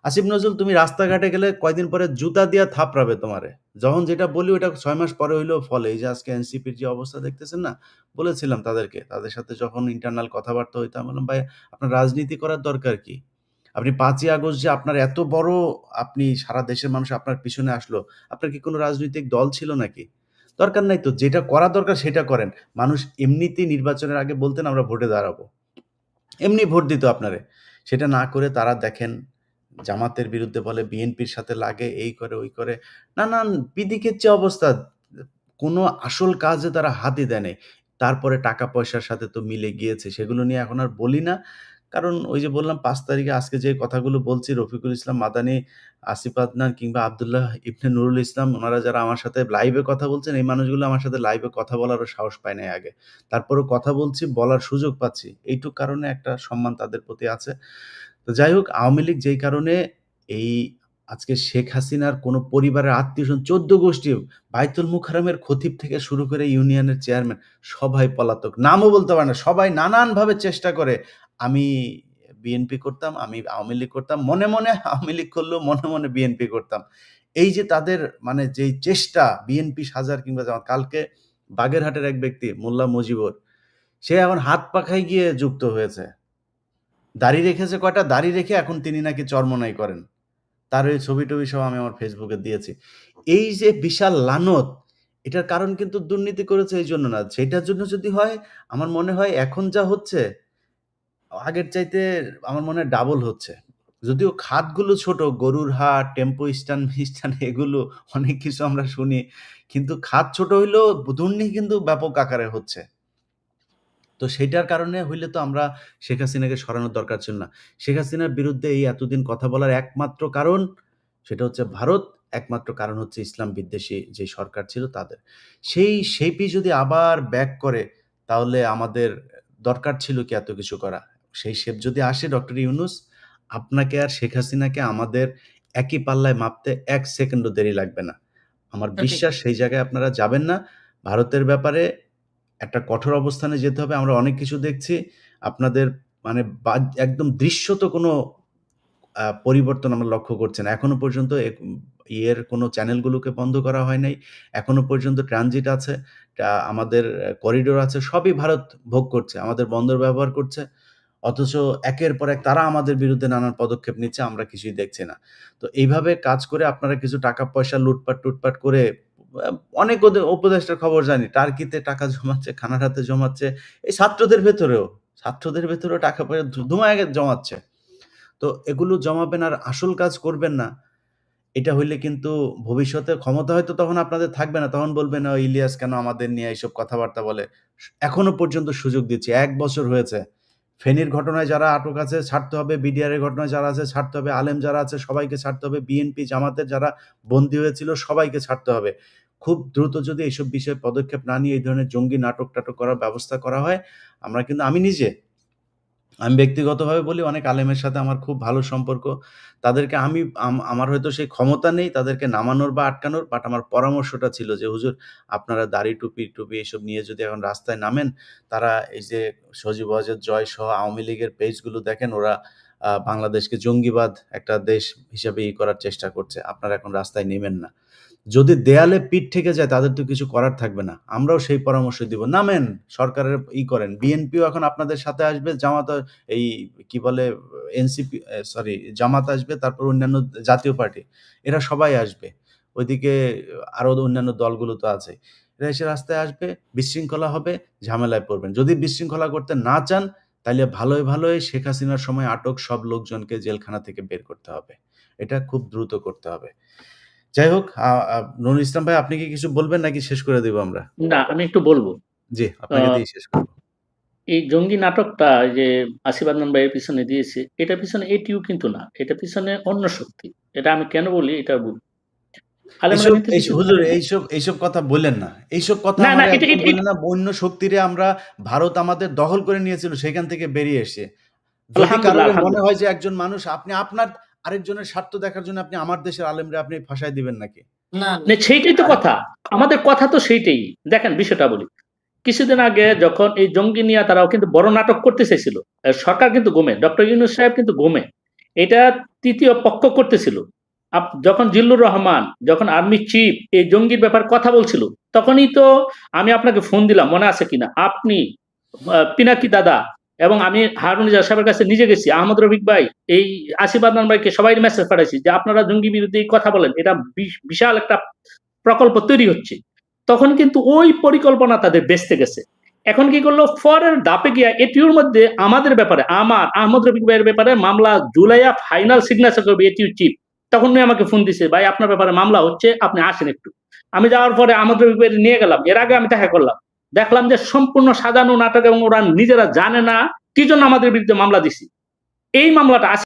আসিফ নজরুল তুমি রাস্তাঘাটে গেলে কয়দিন পরে জুতা দিয়া থাপড়াবে তোমারে। যখন যেটা বলি ওটা ৬ মাস পরে হইলেও ফলে। এই যে আজকে এনসিপির যে অবস্থা দেখতেছেন না? বলেছিলাম তাদেরকে, তাদের সাথে যখন ইন্টারনাল কথাবার্তা হইতো আমি বললাম, "ভাই আপনার রাজনীতি করার দরকার কি? আপনি ৫ই আগস্ট যে আপনার এত বড়, আপনি সারা দেশের মানুষ আপনার পিছনে আসলো, আপনার কি কোনো রাজনৈতিক দল ছিল নাকি? দরকার নাই তো। যেটা করা দরকার সেটা করেন।" মানুষ এমনিতেই নির্বাচনের আগে বলতেন আমরা ভোটে দাঁড়াবো। এমনি ভোট দিত আপনারে। সেটা না করে তারা দেখেন জামাতের বিরুদ্ধে বলে, বিএনপির সাথে লাগে, এই করে, ওই করে। নানান বিদিকের যে অবস্থা, কোনো আসল কাজে তারা হাতই দেয় নাই। তারপরে টাকা পয়সার সাথে তো মিলে গিয়েছে। সেগুলো নিয়ে এখন আর বলি না। কারণ ওই যে বললাম ৫ তারিখে আজকে যে কথাগুলো বলছি, রফিকুল ইসলাম মাদানি, আসিফ আদনান কিংবা আব্দুল্লাহ ইবনে নুরুল ইসলাম, ওনারা যারা আমার সাথে লাইভে কথা বলছেন, এই মানুষগুলো আমার সাথে লাইভে কথা বলারও সাহস পায় নাই আগে। তারপরেও কথা বলছি, বলার সুযোগ পাচ্ছি। এইটুক কারণে একটা সম্মান তাদের প্রতি আছে। তো যাই হোক, আওয়ামী লীগ যেই কারণে এই আজকে শেখ হাসিনার কোনো পরিবারের আত্মীয়স্বজন ১৪ গোষ্ঠী, বায়তুল মুকাররমের খতিব থেকে শুরু করে ইউনিয়নের চেয়ারম্যান সবাই পলাতক। নামও বলতে পারে না। সবাই নানানভাবে চেষ্টা করে। আমি বিএনপি করতাম, আমি আওয়ামী লীগ করতাম। মনে, মনে আওয়ামী লীগ করলেও মনে, মনে বিএনপি করতাম। এই যে তাদের মানে যেই চেষ্টা, বিএনপি সাজার কিংবা জামাত। কালকে বাগেরহাটের এক ব্যক্তি মোল্লা মুজিবুর, সে এখন হাত পাখায় গিয়ে যুক্ত হয়েছে। দাড়ি রেখেছে কয়টা? দাড়ি রেখে এখন তিনি নাকি চরমোনাই করেন। তার ওই ছবি-টবি সব আমি আমার ফেসবুকে দিয়েছি। এই যে বিশাল লানত, এটার কারণ কিন্তু দুর্নীতি করেছে এইজন্য না। সেটার জন্য যদি হয়, আমার মনে হয় এখন যা হচ্ছে, আগের চাইতে আমার মনে হয় ডাবল হচ্ছে। যদিও খাতগুলো ছোট, গরুর হাট, টেম্পো স্ট্যান্ড-ফিস্ট্যান্ড এগুলো অনেক কিছু আমরা শুনি। কিন্তু খাত ছোট হইলেও দুর্নীতি কিন্তু ব্যাপক আকারে হচ্ছে। তো সেইটার কারণে হইলে তো আমরা শেখ হাসিনাকে সরানোর দরকার ছিল না। শেখ হাসিনার বিরুদ্ধে এই এতদিন কথা বলার একমাত্র কারণ, সেটা হচ্ছে ভারত, একমাত্র কারণ হচ্ছে ইসলাম বিদ্বেষী যে সরকার ছিল তাদের। সেই শেপই যদি আবার ব্যাক করে, তাহলে আমাদের দরকার ছিল কি এত কিছু করা? সেই শেপ যদি আসে ডক্টর ইউনূস, আপনাকে আর শেখ হাসিনাকে আমাদের একই পাল্লায় মাপতে ১ সেকেন্ডও দেরি লাগবে না। আমার সঠিক। বিশ্বাস সেই জায়গায় আপনারা যাবেন না। ভারতের ব্যাপারে একটা কঠোর অবস্থানে যেতে হবে। আমরা অনেক কিছু দেখছি। আপনাদের মানে একদম দৃশ্যত কোনো পরিবর্তন আমরা লক্ষ্য করছি না। এখনো পর্যন্ত ইয়ের কোনো চ্যানেলগুলোকে বন্ধ করা হয় নাই। এখনো পর্যন্ত ট্রানজিট আছে। আমাদের করিডোর আছে। সবই ভারত ভোগ করছে। আমাদের বন্দর ব্যবহার করছে। অথচ একের পর এক তারা আমাদের বিরুদ্ধে নানান পদক্ষেপ নিচ্ছে, আমরা কিছুই দেখছি না। তো এইভাবে কাজ করে আপনারা কিছু টাকা-পয়সা লুটপাট-টুটপাট করে আ অনেক উপদেষ্টার খবর জানি। টার্কিতে টাকা জমাচ্ছে, কানাডাতে জমাচ্ছে। এই ছাত্রদের ভেতরেও টাকা-পয়সা ধুমায় জমাচ্ছে। তো এগুলো জমাবেন আর আসল কাজ করবেন না। এটা হইলে কিন্তু ভবিষ্যতে ক্ষমতা হয়তো তখন আপনাদের থাকবে না। তখন বলবেন, "ও ইলিয়াস কেন আমাদের নিয়ে এইসব কথাবার্তা বলে?" এখনো পর্যন্ত সুযোগ দিচ্ছি। ১ বছর হয়েছে। ফেনীর ঘটনায় যারা আটক আছে ছাড়তে হবে, বিডিআর এর ঘটনায় যারা আছে ছাড়তে হবে, আলেম যারা আছে সবাইকে ছাড়তে হবে, বিএনপি, জামাতের যারা বন্দী হয়েছিল সবাইকে ছাড়তে হবে। খুব দ্রুত যদি এইসব বিষয়ে পদক্ষেপ না নিয়ে এই ধরনের জঙ্গি নাটক-টাটক করার ব্যবস্থা করা হয়, আমরা কিন্তু আমি নিজে আমি ব্যক্তিগতভাবে বলি অনেক আলেমের সাথে আমার খুব ভালো সম্পর্ক। তাদেরকে আমি আমার হয়তো সেই ক্ষমতা নেই তাদেরকে নামানোর বা আটকানোর, বাট আমার পরামর্শটা ছিল যে, "হুজুর আপনারা দাড়ি, টুপি এসব নিয়ে যদি এখন রাস্তায় নামেন, তারা এই যে সজীব ওয়াজেদ জয় সহ আওয়ামী লীগের পেজগুলো দেখেন ওরা বাংলাদেশকে জঙ্গিবাদ একটা দেশ হিসাবে করার চেষ্টা করছে। আপনারা এখন রাস্তায় নেমেন না।" যদি দেয়ালে পিঠ ঠেকে যায় তাদের তো কিছু করার থাকবে না। আমরাও সেই পরামর্শ দিব। নামেন, সরকারের করেন। বিএনপিও এখন আপনাদের সাথে আসবে, জামাত এই কি বলে এনসিপি সরি জামাত আসবে, তারপর অন্যান্য জাতীয় পার্টি। এরা সবাই আসবে। ওইদিকে আরো অন্যান্য দলগুলো তো আছেই। এরা এসে রাস্তায় আসবে, বিশৃঙ্খলা হবে, ঝামেলায় পড়বেন। যদি বিশৃঙ্খলা করতে না চান, তাইলে ভালোই শেখ হাসিনার সময় আটক সব লোকজনকে জেলখানা থেকে বের করতে হবে। এটা খুব দ্রুত করতে হবে। যাই হোক, আ আ নুরুল ইসলাম ভাই আপনি কি কিছু বলবেন নাকি শেষ করে দিব আমরা? না, আমি একটু বলবো। জি, আ আপনাকে দিয়েই শেষ করব। এই জঙ্গি নাটকটা যে আসিফ আদনান ভাইয়ের পিছনে দিয়েছে, এটার পিছনে এটিও কিন্তু না। এটার পিছনে অন্য শক্তি। এটা আমি কেন বলি এটা বলি। আলেমরা কিন্তু কিছু হুজুর জানে না। এইসব কথা বললেন না। এইসব কথা না, না আমারে এটা একদম এটা বললেন এটা না। অন্য শক্তিরে আমরা ভারত আমাদের দখল করে নিয়েছিল সেখান থেকে বেরিয়ে এসে। যদি আলহামদুলিল্লাহ, কারোর মনে আলহামদুলিল্লাহ। হয় যে একজন মানুষ আপনি আপনার আরেকজনের স্বার্থ দেখার জন্য আপনি আমার দেশের আলেমরে আপনি ফাঁসায় দিবেন নাকি? না, না না। সেইটাই তো কথা। আমাদের কথা তো সেইটাই। দেখেন বিষয়টা বলি। কিছুদিন আগে যখন এই জঙ্গি নিয়ে তারাও কিন্তু বড় নাটক করতে চাইছিল। সরকার কিন্তু গোমে। ডক্টর ইউনূস সাহেব কিন্তু গোমে। এটা ৩য় পক্ষ করতেছিল। যখন জিল্লুর রহমান, যখন আর্মি চিফ এই জঙ্গির ব্যাপারে কথা বলছিল, তখনই তো আমি আপনাকে ফোন দিলাম, মনে আছে কিনা? আপনি, পিনাকি দাদা এবং আমি হারুন ইজাজ সাহেবের কাছে নিজে গেছি। আহমদ রফিক ভাই, এই আসিফ আদনান ভাইকে সবাই মেসেজ পাঠাইছি যে আপনারা জঙ্গি বিরুদ্ধে এই কথা বলেন। এটা বিশাল একটা প্রকল্প তৈরি হচ্ছে। তখন কিন্তু ওই পরিকল্পনা তাদের বেঁচতে গেছে। এখন কি করলো? পরের ধাপে গিয়া এটিওর মধ্যে আমাদের ব্যাপারে, আমার আহমদ রফিক ভাইয়ের ব্যাপারে মামলা জুলাইয়া ফাইনাল সিগনেচার করবে এটিও চিফ। তখন উনি আমাকে ফোন দিছে, ভাই আপনার ব্যাপারে মামলা হচ্ছে, আপনি আসেন একটু। আমি যাওয়ার পরে আহমদ রফিক ভাই নিয়ে গেলাম। এর আগে আমি দেখা করলাম। দেখলাম যে সম্পূর্ণ সাজানো নাটক এবং ওরা নিজেরা জানে না কি জন্য আমাদের বিরুদ্ধে মামলা দিছি। এই মামলাটা